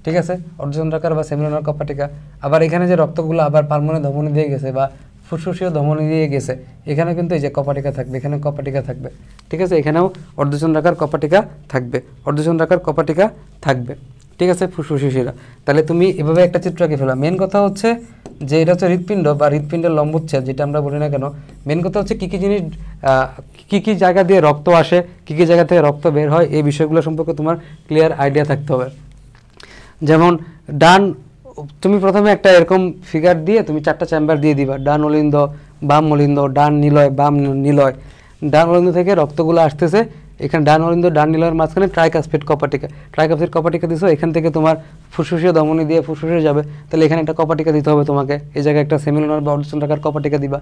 ঠিক আছে? অর্ধচন্দ্রাকার বা সেমিলুনার কপাটিকা। আবার এখানে যে রক্তগুলো আবার পালমোনারি ধমনী দিয়ে গেছে বা ফুসফুসীয় ধমনী দিয়ে গেছে, এখানে কিন্তু এই যে কপাটিকা থাকবে, এখানে কপাটিকা থাকবে, ঠিক আছে? এখানেও অর্ধচন্দ্রাকার কপাটিকা থাকবে, ঠিক আছে? ফুসফুসীয় শিরা। তাহলে তুমি এভাবে একটা চিত্র আঁকে ফেলা। মেন কথা হচ্ছে যে এটা হচ্ছে হৃৎপিণ্ড বা হৃৎপিণ্ডের লম্বচ্ছেদ, যেটা আমরা বলি না কেন, মেন কথা হচ্ছে কী কী জিনিস, কী কী জায়গা দিয়ে রক্ত আসে, কী কী জায়গা থেকে রক্ত বের হয়, এই বিষয়গুলো সম্পর্কে তোমার ক্লিয়ার আইডিয়া থাকতে হবে। যেমন তুমি প্রথমে একটা এরকম ফিগার দিয়ে তুমি 4টা চেম্বার দিয়ে দিবা, ডান অলিন্দ, বাম অলিন্দ, ডান নিলয়, বাম নিলয়। ডান অলিন্দ থেকে রক্তগুলো আসতেছে, এখানে ডান অলিন্দ ডান নিলয়ের মাঝখানে ট্রাইকাসপিড কপাটিকা দিছো, এখান থেকে তোমার ফুসফুসীয় ধমনী দিয়ে ফুসফুসে যাবে, তাহলে এখানে একটা কপাটিকা দিতে হবে তোমাকে, এই জায়গায় একটা সেমিলুনার বা অর্ধচন্দ্রাকার কপাটিকা দিবা।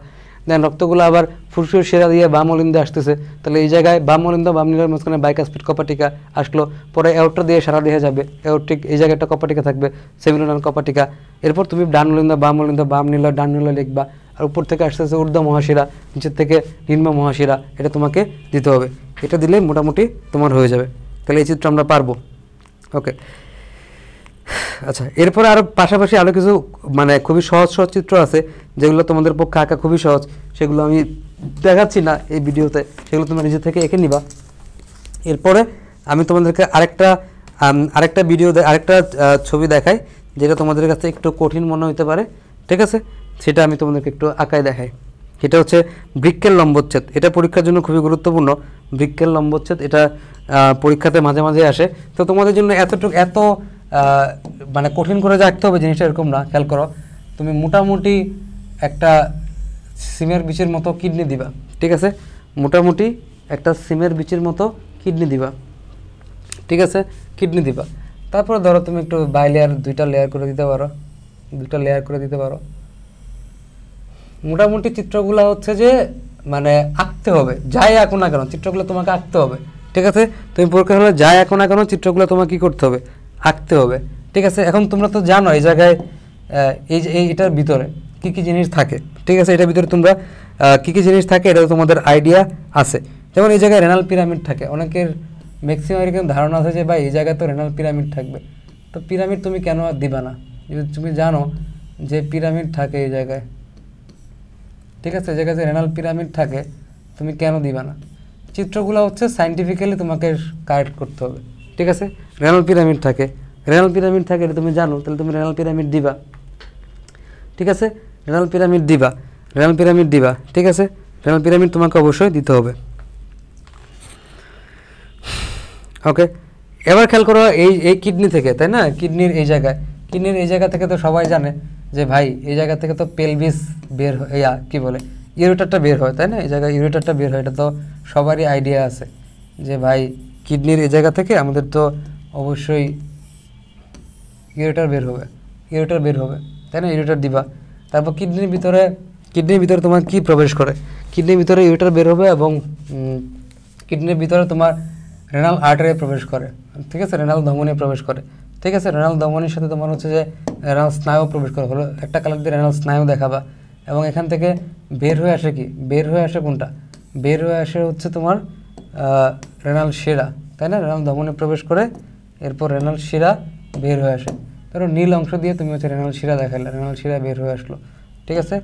দেন রক্তগুলো আবার ফুসফুসীয় শিরা দিয়ে বাম অলিন্দে আসতেছে, তাহলে এই জায়গায় বাম অলিন্দ বাম নিলয়ের মাঝখানে বাইকাসপিড কপাটিকা আসলো, পরে অ্যাওর্টা দিয়ে সারা দেহে যাবে, অ্যাওর্টিক, এই জায়গায় একটা কপাটিকা থাকবে, সেমিলুনার কপাটিকা। এরপর তুমি ডান অলিন্দ বাম নিলয় ডান নিলয় লিখবা, আর উপর থেকে আসতেছে ঊর্ধ্ব মহাশিরা, নিচের থেকে নিম্ন মহাশিরা, এটা তোমাকে দিতে হবে। এটা দিলে মোটামুটি তোমার হয়ে যাবে। তাহলে এই চিত্র আমরা পারবো। ওকে, আচ্ছা, এরপরে আরও পাশাপাশি আরও কিছু মানে খুবই সহজ সহজ চিত্র আছে যেগুলো তোমাদের পক্ষে আঁকা খুবই সহজ, সেগুলো আমি দেখাচ্ছি না এই ভিডিওতে, সেগুলো তোমরা নিজে থেকে এঁকে নিবা। এরপরে আমি তোমাদেরকে আরেকটা আরেকটা ছবি দেখাই যেটা তোমাদের কাছে একটু কঠিন মনে হতে পারে, ঠিক আছে? সেটা আমি তোমাদেরকে একটু আঁকায় দেখাই। এটা হচ্ছে বৃক্কের লম্বচ্ছেদ। এটা পরীক্ষার জন্য খুবই গুরুত্বপূর্ণ। বৃক্কের লম্বচ্ছেদ এটা পরীক্ষাতে মাঝে মাঝে আসে। তো তোমাদের জন্য এত মানে কঠিন করে রাখতে হবে জিনিসটা এরকম না। খেয়াল করো, তুমি মোটামুটি একটা সিমের বিচির মতো কিডনি দিবা, ঠিক আছে? মোটামুটি একটা সিমের বিচির মতো কিডনি দিবা, ঠিক আছে? কিডনি দিবা। তারপরে ধরো তুমি একটু দুইটা লেয়ার করে দিতে পারো। মোটামুটি চিত্রগুলো হচ্ছে যে মানে আঁকতে হবে, যাই আঁকো না কেন চিত্রগুলো তোমাকে আঁকতে হবে, ঠিক আছে? তুমি পরীক্ষা হলে যাই আঁকো না কেন চিত্রগুলো তোমাকে কী করতে হবে? আঁকতে হবে, ঠিক আছে? এখন তোমরা তো জানো এই জায়গায় এটার ভিতরে কী কী জিনিস থাকে, ঠিক আছে? এটার ভিতরে তোমরা কী কী জিনিস থাকে এটা তোমাদের আইডিয়া আছে। যেমন এই জায়গায় রেনাল পিরামিড থাকে, অনেকের ম্যাক্সিমাম এরকম ধারণা আছে যে ভাই এই জায়গায় তো রেনাল পিরামিড থাকবে, তো পিরামিড তুমি কেন আর দিবা না যদি তুমি জানো যে পিরামিড থাকে এই জায়গায়, ঠিক আছে? যে কাছে রেনাল পিরামিড থাকে তুমি কেন দিবা না? চিত্রগুলো হচ্ছে সাইন্টিফিক্যালি তোমাকে কারেক্ট করতে হবে, ঠিক আছে? রেনাল পিরামিড থাকে এটা তুমি জানো, তাহলে তুমি রেনাল পিরামিড দিবা, ঠিক আছে? রেনাল পিরামিড দিবা, ঠিক আছে? রেনাল পিরামিড তোমাকে অবশ্যই দিতে হবে। ওকে, এবার খেয়াল করো এই কিডনি থেকে, তাই না? কিডনির এই জায়গা থেকে তো সবাই জানে যে ভাই এই জায়গা থেকে তো পেলভিস বের হয়, কি বলে ইউরেটারটা বের হয়, তাই না? এই জায়গায় ইউরেটারটা বের হয়, এটা তো সবারই আইডিয়া আছে যে ভাই কিডনির এই জায়গা থেকে আমাদের তো অবশ্যই ইউরেটার বের হবে, তাই না? ইউরেটার দিবা। তারপর কিডনির ভিতরে তোমার কি প্রবেশ করে? কিডনির ভিতরে ইউরেটার বের হবে এবং কিডনির ভিতরে তোমার রেনাল আর্টারি প্রবেশ করে, ঠিক আছে? রেনাল ধমনী প্রবেশ করে, ঠিক আছে? রেনাল ধমনীর সাথে তোমার হচ্ছে যে রেনাল স্নায়ু প্রবেশ করে, হলো একটা কালার দিয়ে রেনাল স্নায়ু দেখাবা। এবং এখান থেকে বের হয়ে আসে কোনটা? বের হয়ে আসে হচ্ছে তোমার রেনাল শিরা, তাই না? রেনাল ধমনী প্রবেশ করে, এরপর রেনাল শিরা বের হয়ে আসে। ধরো নীল অংশ দিয়ে তুমি হচ্ছে রেনাল শিরা দেখালে, রেনাল শিরা বের হয়ে আসলো, ঠিক আছে?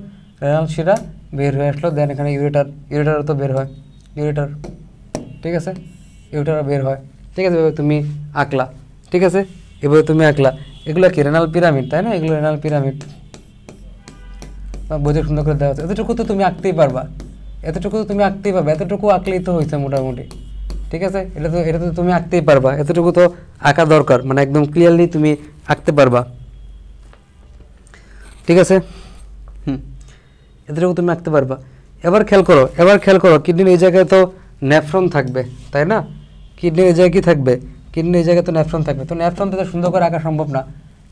রেনাল শিরা বের হয়ে আসলো, দেন এখানে ইউরেটারও তো বের হয়, ঠিক আছে? ইউরেটার বের হয়, ঠিক আছে? এভাবে তুমি আঁকলা, ঠিক আছে? এগুলো কি রেনাল পিরামিড, তাই না? এগুলো রেনাল পিরামিড বোঝে সুন্দর করে দেওয়া আছে। এতটুকু তো তুমি আঁকতেই পারবা, এতটুকু আঁকলেই তো হয়েছে মোটামুটি, ঠিক আছে? এটা তো তুমি আঁকতেই পারবা, এতটুকু তো আঁকা দরকার, মানে একদম ক্লিয়ারলি তুমি আঁকতে পারবা, ঠিক আছে? এতটুকু তুমি আঁকতে পারবা। এবার খেয়াল করো কিডনির এই জায়গায় তো নেফ্রন থাকবে, তাই না? কিডনির এই জায়গায় কি থাকবে? কিডনির এই জায়গায় তো নেফ্রন থাকবে। তো নেফ্রন তো সুন্দর করে আঁকা সম্ভব না।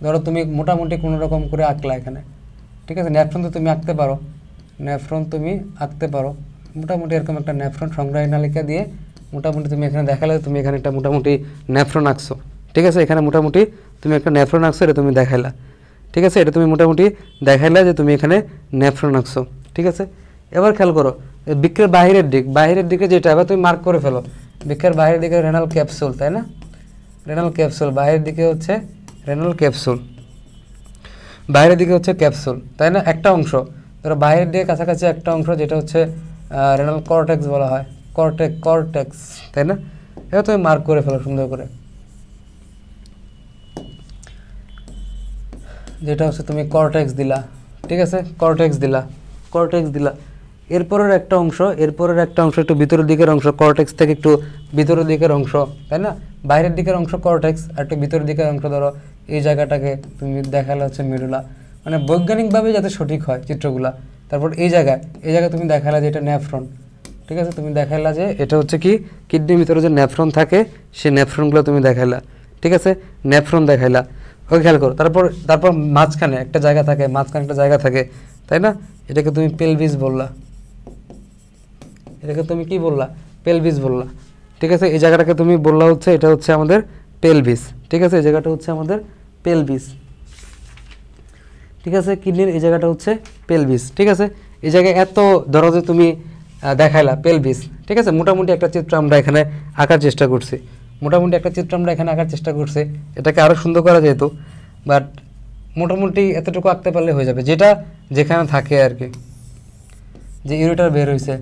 ধরো তুমি মোটামুটি কোনো রকম করে আঁকলা এখানে, ঠিক আছে? নেফ্রন তো তুমি আঁকতে পারো, মোটামুটি এরকম একটা নেফ্রন সংগ্রাহী নালিকা দিয়ে মোটামুটি তুমি এখানে দেখালে তুমি এখানে একটা মোটামুটি নেফ্রন আঁকছো, ঠিক আছে? এখানে মোটামুটি তুমি একটা নেফ্রন আঁকছো, এটা তুমি দেখাইলা, ঠিক আছে? এটা তুমি মোটামুটি দেখাইলা যে তুমি এখানে নেফ্রন আঁকছো, ঠিক আছে? এবার খেয়াল করো বৃক্কের বাহিরের দিকে যেটা, এবার তুমি মার্ক করে ফেলো। বৃক্কের বাহিরের দিকে রেনাল ক্যাপসুল, তাই না? রেনাল ক্যাপসুল বাইরের দিকে হচ্ছে রেনাল ক্যাপসুল, তাই না? একটা অংশ ধরো বাইরের দিকে কাছাকাছি একটা অংশ যেটা হচ্ছে রেনাল কর্টেক্স বলা হয়, কর্টেক্স, তাই না? এবার তুমি মার্ক করে ফেলো সুন্দর করে, যেটা হচ্ছে তুমি কর্টেক্স দিলা, ঠিক আছে? কর্টেক্স দিলা। এরপরের একটা অংশ একটু ভিতরের দিকের অংশ, কর্টেক্স থেকে একটু ভিতরের দিকের অংশ, তাই না? বাইরের দিকের অংশ কর্টেক্স, আর একটু ভিতরের দিকের অংশ ধরো এই জায়গাটাকে তুমি দেখালে হচ্ছে মেডুলা, মানে বৈজ্ঞানিকভাবে যাতে সঠিক হয় চিত্রগুলা। তারপর এই জায়গায় তুমি দেখালা যে এটা নেফ্রন, ঠিক আছে? তুমি দেখাইলা যে এটা হচ্ছে কি কিডনির ভিতরে যে নেফ্রন থাকে সেই নেফ্রনগুলো তুমি দেখাইলা, ঠিক আছে? নেফ্রন দেখাইলা, ওকে খেয়াল করো। তারপর মাঝখানে একটা জায়গা থাকে, তাই না? এটাকে তুমি পেলভিস বললা, পেলভিস বললা, ঠিক আছে? এই জায়গাটাকে তুমি বললা হচ্ছে এটা হচ্ছে আমাদের পেলভিস, ঠিক আছে? এই জায়গাটা হচ্ছে আমাদের পেলভিস, ঠিক আছে? কিডনির এই জায়গাটা হচ্ছে পেলভিস, ঠিক আছে? এই জায়গায় এত ধরো যে তুমি দেখাইলা পেলভিস, ঠিক আছে? মোটামুটি একটা চিত্র আমরা এখানে আঁকার চেষ্টা করছি, এটাকে আরও সুন্দর করা যেত। বাট মোটামুটি এতটুকু আঁকতে পারলে হয়ে যাবে, যেটা যেখানে থাকে আর কি। যে ইউরেটার বের হয়েছে,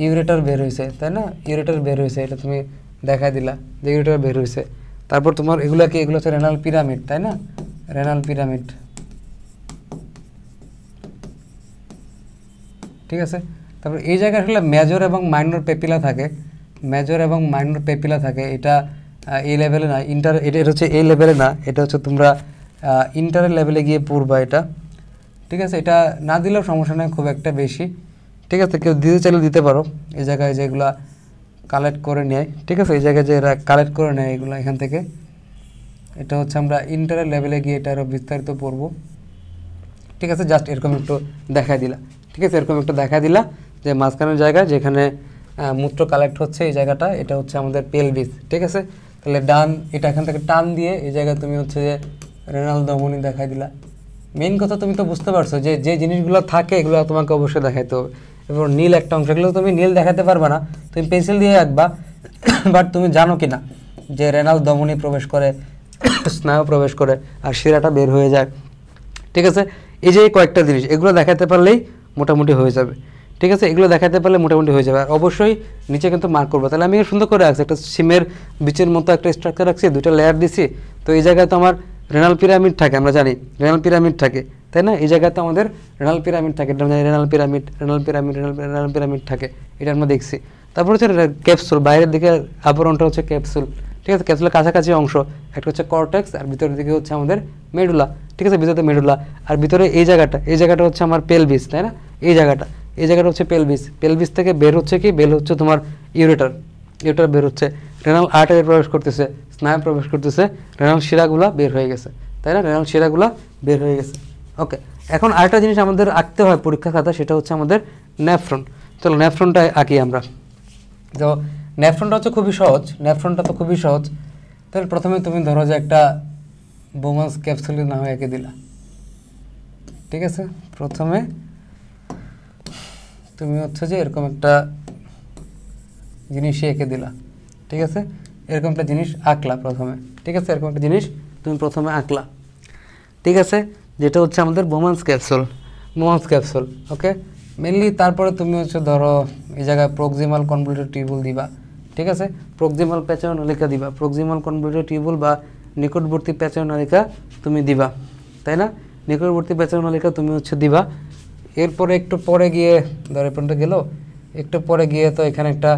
ইউরেটার বের হয়েছে, তাই না? ইউরেটার বের হয়েছে, এটা তুমি দেখা দিলা যে ইউরেটার বের হয়েছে। তারপর তোমার এগুলো কি, এগুলো হচ্ছে রেনাল পিরামিড, তাই না? রেনাল পিরামিড, ঠিক আছে। তারপর এই জায়গায় আসলে মেজর এবং মাইনর পেপিলা থাকে, মেজর এবং মাইনর পেপিলা থাকে। এটা এই লেভেলে না, এটা হচ্ছে এই লেভেলে না, এটা হচ্ছে তোমরা ইন্টার লেভেলে গিয়ে পড়বা এটা, ঠিক আছে। এটা না দিলেও সমস্যা নেই খুব একটা বেশি, ঠিক আছে। কেউ দিতে চাইলে দিতে পারো। এই জায়গায় যেগুলা কালেক্ট করে নেয়, ঠিক আছে, এই জায়গায় যে এরা কালেক্ট করে নেয় এগুলো এখান থেকে, এটা হচ্ছে আমরা ইন্টার লেভেলে গিয়ে এটা আরও বিস্তারিত পড়বো, ঠিক আছে। জাস্ট এরকম একটু দেখা দিলা, ঠিক আছে, এরকম একটু দেখা দিলা যে মাঝখানের জায়গায় যেখানে মূত্র কালেক্ট হচ্ছে এই জায়গাটা, এটা হচ্ছে আমাদের পেলভিস, ঠিক আছে। তাহলে ডান এটা এখান থেকে টান দিয়ে এই জায়গায় তুমি হচ্ছে যে রেনাল ধমনী দেখাই দিলা। মেইন কথা তুমি তো বুঝতে পারছো যে যে জিনিসগুলো থাকে এগুলো তোমাকে অবশ্যই দেখাইতে হবে। এবার নীল একটা অংশ, এগুলো তুমি নীল দেখাতে পারবা না, তুমি পেন্সিল দিয়ে আঁকবা। বাট তুমি জানো কি না যে রেনাল ধমনী প্রবেশ করে, স্নায়ু প্রবেশ করে, আর শিরাটা বের হয়ে যায়, ঠিক আছে। এই যে কয়েকটা জিনিস এগুলো দেখাতে পারলেই মোটামুটি হয়ে যাবে, ঠিক আছে। এগুলো দেখাতে পারলে মোটামুটি হয়ে যাবে। আর অবশ্যই নিচে কিন্তু মার্ক করবো। তাহলে আমি সুন্দর করে রাখছি, একটা সিমের বিচের মতো একটা স্ট্রাকচার রাখছি, দুটো লেয়ার দিছি। তো এই জায়গায় তো আমার রেনাল পিরামিড থাকে, আমরা জানি রেনাল পিরামিড থাকে, তাই না? এই জায়গাতে আমাদের রেনাল পিরামিড থাকে, এটা আমরা জানি renal pyramid, renal pyramid, renal pyramid থাকে, এটা আমরা দেখছি। তারপর হচ্ছে ক্যাপসুল, বাইরের দিকে আবরণটা হচ্ছে ক্যাপসুল, ঠিক আছে। ক্যাপসুলের কাছাকাছি অংশ একটা হচ্ছে কর্টেক্স, আর ভিতরের দিকে হচ্ছে আমাদের মেডুলা, ঠিক আছে, ভিতরে মেডুলা। আর ভিতরে এই জায়গাটা হচ্ছে আমার পেলভিস, তাই না? এই জায়গাটা হচ্ছে পেলভিস। পেলভিস থেকে বের হচ্ছে কি, বের হচ্ছে তোমার ইউরেটার, ইউরেটার বের হচ্ছে, রেনাল আর্টারি প্রবেশ করতেছে, স্নায়ু প্রবেশ করতেছে, রেনাল শিরাগুলা বের হয়ে গেছে, তাই না? রেনাল শিরাগুলা বের হয়ে গেছে। ওকে, এখন আরেকটা জিনিস আমাদের আঁকতে হয় পরীক্ষা খাতা, সেটা হচ্ছে আমাদের নেফ্রন। চলো নেফ্রনটা আঁকি আমরা। তো নেফ্রনটা হচ্ছে খুবই সহজ, নেফ্রনটা তো খুবই সহজ। তাহলে প্রথমে তুমি ধরো যে একটা বোমাস ক্যাপসুলের নাম এঁকে দিলা, ঠিক আছে। প্রথমে তুমি হচ্ছে যে এরকম একটা জিনিস এঁকে দিলা, ঠিক আছে। এরকম একটা জিনিস আঁকলা প্রথমে, ঠিক আছে। এরকম একটা জিনিস তুমি প্রথমে আঁকলা, ঠিক আছে, যেটা হচ্ছে আমাদের বোমান্স ক্যাপসুল, বোমান্স ক্যাপসুল। ওকে, মেনলি তারপরে তুমি হচ্ছে ধরো এই জায়গায় প্রক্সিমাল কনভলিউটেড টিউবুল দিবা, ঠিক আছে। প্রক্সিমাল প্যাচারোনালিকা দিবা, প্রক্সিমাল কনভলিউটেড টিউবুল বা নিকটবর্তী প্যাচারোনালিকা তুমি দিবা, তাই না? নিকটবর্তী প্যাচারোনালিকা তুমি হচ্ছে দিবা। এরপরে একটু পরে গিয়ে ধরো পর্যন্ত গেল, একটু পরে গিয়ে তো এখানে একটা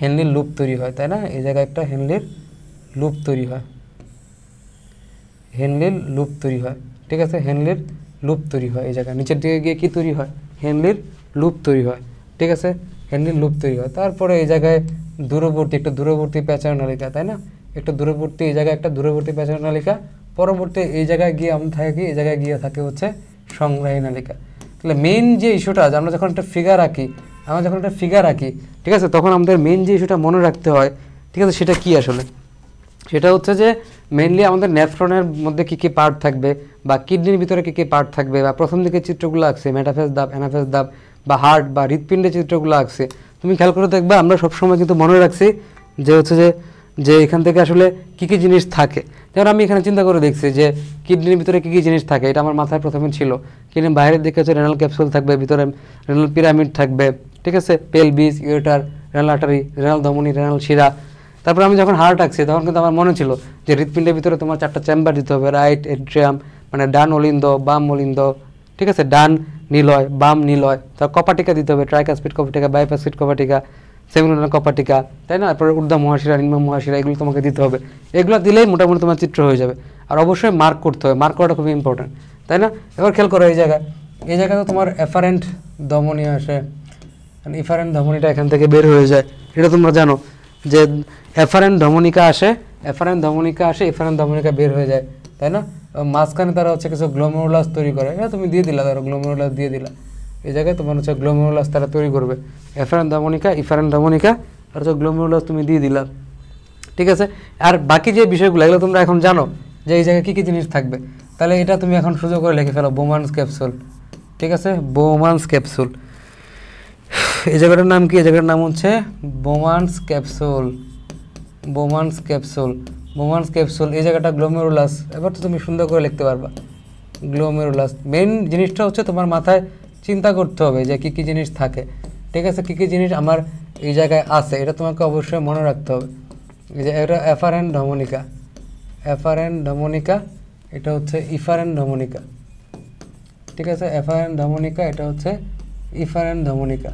হেনলির লুপ তৈরি হয়, তাই না? এই জায়গায় একটা হেনলির লুপ তৈরি হয়, হেনলির লুপ তৈরি হয়, ঠিক আছে। হেনলির লুপ তৈরি হয় এই জায়গায়, নিচের দিকে গিয়ে কি তৈরি হয়, হেনলির লুপ তৈরি হয়, ঠিক আছে। হেনলির লুপ তৈরি হয়। তারপরে এই জায়গায় দূরবর্তী, একটা দূরবর্তী প্যাচারোনালিকা, তাই না? একটা দূরবর্তী, এই জায়গায় একটা দূরবর্তী প্যাচারোনালিকা। পরবর্তী এই জায়গায় গিয়ে আমরা থাকে কি, এই জায়গায় গিয়ে থাকে হচ্ছে সংগ্রাহী নালিকা। তাহলে মেইন যে ইস্যুটা, আমরা যখন একটা ফিগার আঁকি, ঠিক আছে, তখন আমাদের মেইন যে ইস্যুটা মনে রাখতে হয়, ঠিক আছে, সেটা কি আসলে? সেটা হচ্ছে যে মেইনলি আমাদের নেফ্রনের মধ্যে কী কী পার্ট থাকবে, বা কিডনির ভিতরে কী কী পার্ট থাকবে, বা প্রথম দিকে চিত্রগুলো আঁকছে মেটাফেজ দাব, অ্যানাফেজ দাব, বা হার্ট বা হৃৎপিণ্ডের চিত্রগুলো আঁকছে। তুমি খেয়াল করে দেখবা আমরা সবসময় কিন্তু মনে রাখছি যে হচ্ছে যে এখান থেকে আসলে কী কী জিনিস থাকে। যেমন আমি এখানে চিন্তা করে দেখছি যে কিডনির ভিতরে কী কী জিনিস থাকে, এটা আমার মাথায় প্রথমে ছিল। কিডনির বাইরের দিকে হচ্ছে রেনাল ক্যাপসুল থাকবে, ভিতরে রেনাল পিরামিড থাকবে, ঠিক আছে, pelvis, ureter, renal artery, renal ধমনী, রেনাল শিরা। তারপর আমি যখন হার্ট আঁকছি তখন কিন্তু আমার মনে ছিল যে হৃৎপিণ্ডের ভিতরে তোমার 4টা চেম্বার দিতে হবে, রাইট এট্রিয়াম মানে ডান অলিন্দ, বাম অলিন্দ, ঠিক আছে, ডান নিলয়, বাম নিলয়। তার কপাটিকা দিতে হবে, ট্রাইকাসপিড কপাটিকা, বাইপাসপিড কপাটিকা, সেমিনাল কপাটিকা, তাই না? তারপরে ঊর্ধ্ব মহাশিরা, নিম্ন মহাশিরা, এগুলো তোমাকে দিতে হবে। এগুলো দিলেই মোটামুটি তোমার চিত্র হয়ে যাবে। আর অবশ্যই মার্ক করতে হবে, মার্ক করাটা খুবই ইম্পর্টেন্ট, তাই না? এবার খেয়াল করো এই জায়গায় তোমার এফারেন্ট ধমনী আসে, ইফারেন্ট ধমনীটা এখান থেকে বের হয়ে যায়। এটা তোমরা জানো যে এফারেন্ট ধমনিকা আসে, এফারেন্ট ধমনিকা বের হয়ে যায়, তাই না? মাঝখানে তারা হচ্ছে কিছু গ্লোমেরুলাস তৈরি করে, এটা তুমি দিয়ে দিলা, ধরো গ্লোমেরুলাস দিয়ে দিলা, এই জায়গায় তোমার হচ্ছে গ্লোমেরুলাস তারা তৈরি করবে। এফারেন্ট ধমনিকা, ইফারেন্ট ধমনিকা, আর হচ্ছে গ্লোমেরুলাস তুমি দিয়ে দিলা, ঠিক আছে। আর বাকি যে বিষয়গুলো এগুলো তোমরা এখন জানো যে এই জায়গায় কী কী জিনিস থাকবে। তাহলে এটা তুমি এখন সুযোগ করে লিখে ফেলো, বোমান্স ক্যাপসুল, ঠিক আছে, বোমান্স ক্যাপসুল। এই জায়গাটার নাম কি? এই জায়গাটার নাম হচ্ছে Bowman's capsule, Bowman's capsule. Bowman's capsule, এই জায়গাটা গ্লোমেরুলাস। এবার তো তুমি সুন্দর করে লিখতে পারবা গ্লোমেরুলাস। মেন জিনিসটা হচ্ছে তোমার মাথায় চিন্তা করতে হবে যে কী কী জিনিস থাকে, ঠিক আছে, কী কী জিনিস আমার এই জায়গায় আছে, এটা তোমাকে অবশ্যই মনে রাখতে হবে। এই যে এটা এফারেন্ট ধমনিকা, এফারেন্ট ধমনিকা, এটা হচ্ছে ইফারেন্ট ধমনিকা, ঠিক আছে, এফারেন্ট ধমনিকা, এটা হচ্ছে ইফারেন্ট ধমনিকা।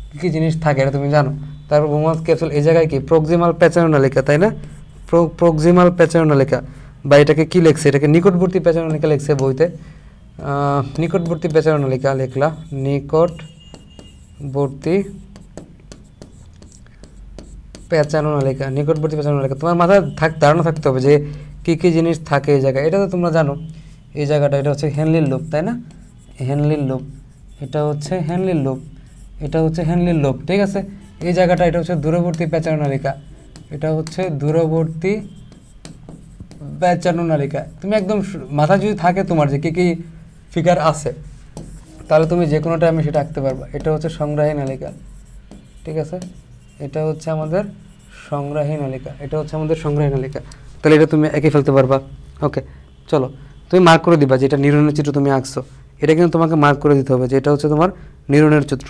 কী কী জিনিস থাকে এটা তুমি জানো। তারপর বোমান্স ক্যাপসুল, এই জায়গায় কি প্রক্সিমাল প্যাচারোনালিকা, তাই না, প্রক্সিমাল প্যাচারোনালিকা, বা এটাকে কি লিখছে, এটাকে নিকটবর্তী প্যাচারোনালিকা লিখছে বইতে, নিকটবর্তী প্যাচারোনালিকা লিখলা, নিকটবর্তী প্যাচারোনালিকা, নিকটবর্তী প্যাচারোনালিকা। তোমার মাথায় ধারণা থাকতে হবে যে কী কী জিনিস থাকে এই জায়গায়, এটা তো তোমরা জানো। এই জায়গাটা এটা হচ্ছে হেনলির লোব, তাই না, হেনলির লোব, এটা হচ্ছে হেনলির লোব, এটা হচ্ছে হেনলির লোব, ঠিক আছে। এই জায়গাটা এটা হচ্ছে দূরবর্তী প্যাচারোনালিকা, এটা হচ্ছে দূরবর্তী প্যাচারোনালিকা। তুমি একদম মাথা যদি থাকে তোমার যে কী কী ফিগার আছে, তাহলে তুমি যে কোনো টাইমে সেটা আঁকতে পারবা। এটা হচ্ছে সংগ্রাহী নালিকা, ঠিক আছে, এটা হচ্ছে আমাদের সংগ্রাহী নালিকা, এটা হচ্ছে আমাদের সংগ্রাহী নালিকা। তাহলে এটা তুমি এঁকে ফেলতে পারবা। ওকে, চলো তুমি মার্ক করে দিবা যে এটা নিউরনের চিত্র তুমি আঁকছো, এটা কিন্তু তোমাকে মার্ক করে দিতে হবে যে এটা হচ্ছে তোমার নিউরনের চিত্র।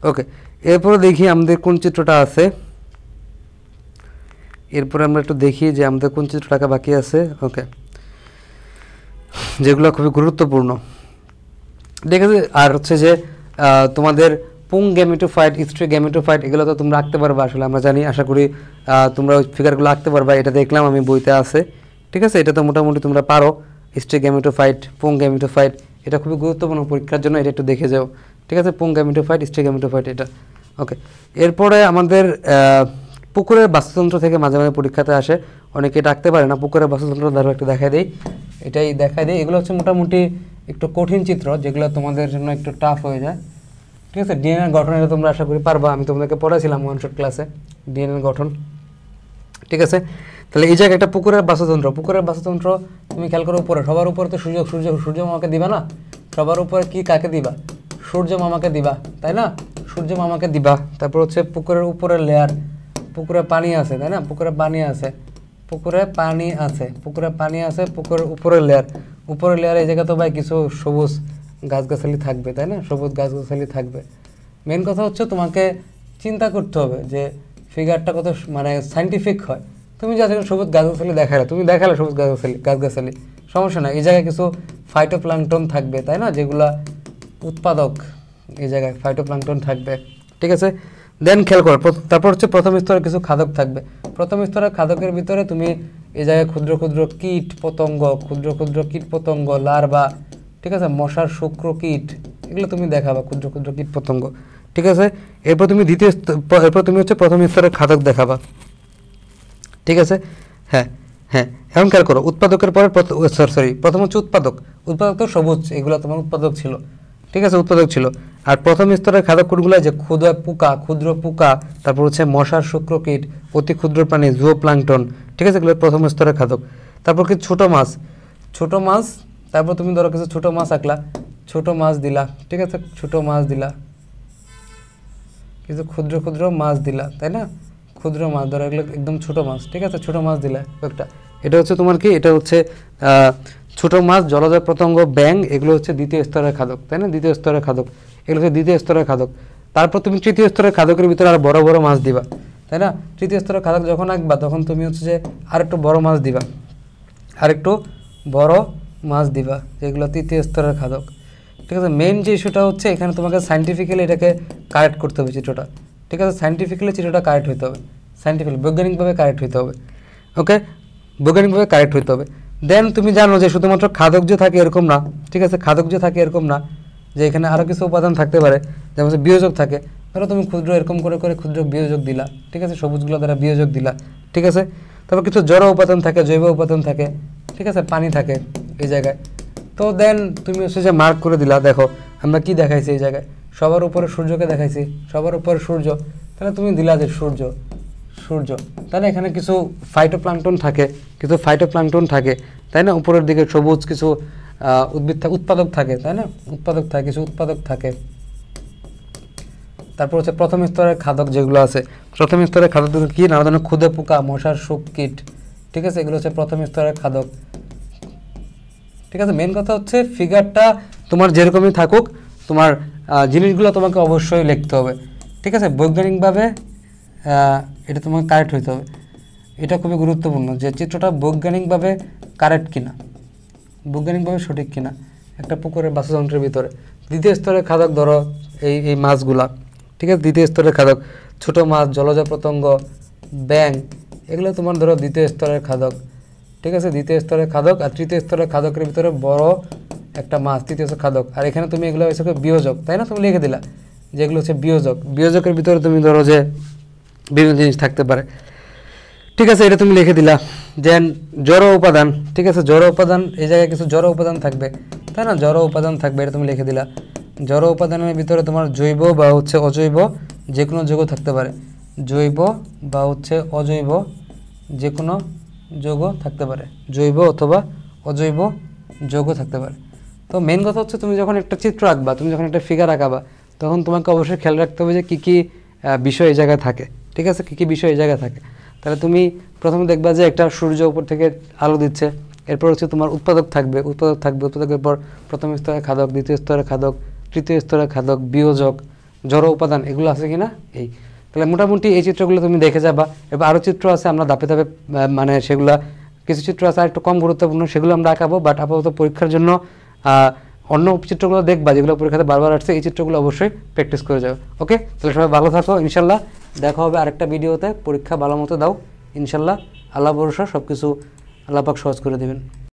ওকে, এরপরে দেখি আমাদের কোন চিত্রটা আছে, এরপরে আমরা একটু দেখি যে আমাদের কোন চিত্রটাকে বাকি আছে। ওকে, যেগুলো খুবই গুরুত্বপূর্ণ, ঠিক আছে। আর হচ্ছে যে তোমাদের পুং গ্যামেটোফাইট, স্ত্রী গ্যামেটোফাইট, এগুলো তো তোমরা আঁকতে পারবা আসলে, আমরা জানি, আশা করি তোমরা ওই ফিগারগুলো আঁকতে পারবা, এটা দেখলাম আমি বইতে আছে, ঠিক আছে। এটা তো মোটামুটি তোমরা পারো, স্ত্রী গ্যামেটোফাইট, পুং গ্যামেটোফাইট, এটা খুবই গুরুত্বপূর্ণ পরীক্ষার জন্য, এটা একটু দেখে যাও, ঠিক আছে, পুং গ্যামেটোফাইট, স্ত্রী গ্যামেটোফাইট, এটা। ওকে, এরপরে আমাদের পুকুরের বাস্তুতন্ত্র থেকে মাঝে মাঝে পরীক্ষাতে আসে, অনেকে এটা আঁকতে পারে না। পুকুরের বাস্তুতন্ত্র ধরো একটা দেখাই দেই, এটাই দেখাই দেই। এগুলো হচ্ছে মোটামুটি একটু কঠিন চিত্র, যেগুলো তোমাদের জন্য একটু টাফ হয়ে যায়, ঠিক আছে। ডিএনএর গঠন এটা তোমরা আশা করি পারবা, আমি তোমাদেরকে পড়াইছিলাম ওয়ান শট ক্লাসে ডিএনএর গঠন, ঠিক আছে। তাহলে এই জায়গায় একটা পুকুরের বাস্তুতন্ত্র, পুকুরের বাস্তুতন্ত্র তুমি খেয়াল করো, উপরে সবার উপরে তো সূর্য মামাকে দিবা না, সবার উপরে কি কাকে দিবা, সূর্য মামাকে দিবা, তাই না, সূর্য মামাকে দিবা। তারপর হচ্ছে পুকুরের উপরের লেয়ার, পুকুরে পানি আছে, তাই না, পুকুরে পানি আছে, পুকুরে পানি আছে, পুকুরে পানি আছে, পুকুরের উপরের লেয়ার, উপরের লেয়ারে এই জায়গা তো ভাই কিছু সবুজ গাছগাছালি থাকবে, তাই না, সবুজ গাছগাছালি থাকবে। মেন কথা হচ্ছে তোমাকে চিন্তা করতে হবে যে ফিগারটা কত মানে সাইন্টিফিক হয়। তুমি যা সবুজ গাছগাছালি দেখালে, তুমি দেখালে সবুজ গাছগাছালি, সমস্যা না, এই জায়গায় কিছু ফাইটোপ্ল্যাঙ্কটন থাকবে, তাই না, যেগুলা উৎপাদক, এই জায়গায় ফাইটোপ্ল্যাঙ্কটন থাকবে, ঠিক আছে। দেন খেয়াল করো, তারপর হচ্ছে প্রথম স্তরে কিছু খাদক থাকবে। প্রথম স্তরের খাদকের ভিতরে তুমি এই জায়গায় ক্ষুদ্র ক্ষুদ্র কীট পতঙ্গ, ক্ষুদ্র ক্ষুদ্র কীট পতঙ্গ, লার্ভা, ঠিক আছে, মশার শুক্র কীট, এগুলো তুমি দেখাবা, ক্ষুদ্র ক্ষুদ্র কীট পতঙ্গ, ঠিক আছে। এরপর তুমি এরপর তুমি হচ্ছে প্রথম স্তরের খাদক দেখাবা, ঠিক আছে। হ্যাঁ হ্যাঁ, এখন খেয়াল করো, উৎপাদকের পরে প্রথম হচ্ছে উৎপাদক, উৎপাদক তো সবুজ, এগুলো তোমার উৎপাদক ছিল, ঠিক আছে, উৎপাদক ছিল। আর প্রথম স্তরের খাদক কোনগুলো, যে ক্ষুদ্র পোকা, তারপর হচ্ছে মশার শুক্রকীট, অতি ক্ষুদ্র প্রাণী, জুওপ্লাঙ্কটন, ঠিক আছে, এগুলো প্রথম স্তরের খাদক। তারপর কি ছোট মাছ, তারপর তুমি ধরো কিছু ছোট মাছ আঁকলা, ছোট মাছ দিলা, ঠিক আছে, ছোট মাছ দিলা, কিছু ক্ষুদ্র ক্ষুদ্র মাছ দিলা, তাই না, ক্ষুদ্র মাছ ধরো, এগুলো একদম ছোট মাছ, ঠিক আছে, ছোট মাছ দিলা একটা। এটা হচ্ছে তোমার কি, এটা হচ্ছে ছোট মাছ, জলজ পতঙ্গ, ব্যাং, এগুলো হচ্ছে দ্বিতীয় স্তরের খাদক, তাই না, দ্বিতীয় স্তরের খাদক, এগুলো হচ্ছে দ্বিতীয় স্তরের খাদক। তারপর তুমি তৃতীয় স্তরের খাদকের ভিতরে আর বড় বড় মাছ দিবা, তাই না, তৃতীয় স্তরের খাদক যখন আঁকবা তখন তুমি হচ্ছে যে আরেকটু বড় মাছ দিবা, আরেকটু বড় মাছ দিবা, যেগুলো তৃতীয় স্তরের খাদক, ঠিক আছে। মেইন যে ইস্যুটা হচ্ছে এখানে তোমাকে সাইন্টিফিক্যালি এটাকে কারেক্ট করতে হবে চিত্রটা, ঠিক আছে, সাইন্টিফিক্যালি চিত্রটা কারেক্ট হতে হবে, সাইন্টিফিক্যালি বৈজ্ঞানিকভাবে কারেক্ট হতে হবে। ওকে, বৈজ্ঞানিকভাবে কারেক্ট হতে হবে। দেন তুমি জানো যে শুধুমাত্র খাদক যে থাকে এরকম না, ঠিক আছে, খাদক যে থাকে এরকম না, যে এখানে আরও কিছু উপাদান থাকতে পারে, যেমন বিয়োজক থাকে, ধরো তুমি ক্ষুদ্র এরকম করে করে ক্ষুদ্র বিয়োজক দিলা, ঠিক আছে, সবুজগুলো দ্বারা বিয়োজক দিলা, ঠিক আছে। তারপর কিছু জড় উপাদান থাকে, জৈব উপাদান থাকে, ঠিক আছে, পানি থাকে এই জায়গায়। তো দেন তুমি হচ্ছে যে মার্ক করে দিলা, দেখো আমরা কি দেখাইছি এই জায়গায়, সবার উপরে সূর্যকে দেখাইছি, সবার উপরে সূর্য, তাহলে তুমি দিলা যে সূর্য, তাহলে এখানে কিছু ফাইটোপ্ল্যাঙ্কটন থাকে, তাই না, উপরের দিকে সবুজ কিছু উদ্ভিদ উৎপাদক থাকে, তাই না, কিছু উৎপাদক থাকে। তারপর হচ্ছে প্রথম স্তরের খাদক যেগুলো আছে, প্রথম স্তরের খাদক কি, নানা ধরনের ক্ষুদে পোকা, মশার শুক কীট, ঠিক আছে, এগুলো হচ্ছে প্রথম স্তরের খাদক। ঠিক আছে, মেন কথা হচ্ছে ফিগারটা তোমার যেরকমই থাকুক, তোমার জিনিসগুলো তোমাকে অবশ্যই লিখতে হবে। ঠিক আছে, বৈজ্ঞানিকভাবে এটা তোমাকে কারেক্ট হইতে হবে। এটা খুবই গুরুত্বপূর্ণ যে চিত্রটা বৈজ্ঞানিকভাবে কারেক্ট কিনা, বৈজ্ঞানিকভাবে সঠিক কিনা একটা পুকুরের বাস্তুতন্ত্রের ভিতরে। দ্বিতীয় স্তরের খাদক ধরো এই মাছগুলা, ঠিক আছে, দ্বিতীয় স্তরের খাদক, ছোট মাছ, জলজ পতঙ্গ, ব্যাঙ, এগুলো তোমার ধরো দ্বিতীয় স্তরের খাদক। ঠিক আছে, দ্বিতীয় স্তরের খাদক। আর তৃতীয় স্তরের খাদকের ভিতরে বড় একটা মাছ, তৃতীয় স্তরের খাদক। আর এখানে তুমি এগুলো হচ্ছে বিয়োজক, তাই না, তুমি লিখে দিলা যে এগুলো হচ্ছে বিয়োজক। বিয়োজকের ভিতরে তুমি ধরো যে বিভিন্ন জিনিস থাকতে পারে। ঠিক আছে, এটা তুমি লিখে দিলা। দেন জড় উপাদান, ঠিক আছে, জড় উপাদান, এই জায়গায় কিছু জড় উপাদান থাকবে, তাই না, জড় উপাদান থাকবে, এটা তুমি লিখে দিলা। জড় উপাদানের ভিতরে তোমার জৈব বা হচ্ছে অজৈব যে কোনো যৌগ থাকতে পারে, জৈব বা হচ্ছে অজৈব যে কোনো যৌগ থাকতে পারে, জৈব অথবা অজৈব যৌগ থাকতে পারে। তো মেন কথা হচ্ছে তুমি যখন একটা চিত্র আঁকবা, তুমি যখন একটা ফিগার আঁকাবা, তখন তোমাকে অবশ্যই খেয়াল রাখতে হবে যে কী কী বিষয় এই জায়গায় থাকে। ঠিক আছে, কী কী বিষয় এই জায়গায় থাকে। তাহলে তুমি প্রথমে দেখবা যে একটা সূর্য উপর থেকে আলো দিচ্ছে, এরপর হচ্ছে তোমার উৎপাদক থাকবে, উৎপাদকের পর প্রথম স্তরের খাদক, দ্বিতীয় স্তরের খাদক, তৃতীয় স্তরের খাদক, বিয়োজক, জড় উপাদান, এগুলো আছে কিনা এই। তাহলে মোটামুটি এই চিত্রগুলো তুমি দেখে যাবা। এবার আরও চিত্র আছে, আমরা ধাপে ধাপে মানে সেগুলা কিছু চিত্র আছে আর একটু কম গুরুত্বপূর্ণ, সেগুলো আমরা আঁকাবো। বাট আপাতত পরীক্ষার জন্য অন্য চিত্রগুলো দেখবা যেগুলো পরীক্ষাতে বারবার আসছে, এই চিত্রগুলো অবশ্যই প্র্যাকটিস করে যাও। ওকে, তাহলে সবাই ভালো থাকো, ইনশাল্লাহ দেখা হবে আরেকটা ভিডিওতে। পরীক্ষা ভালো মতো দাও ইনশাল্লাহ, আল্লাহ ভরসা, সব কিছু আল্লাহ পাক সহজ করে দেবেন।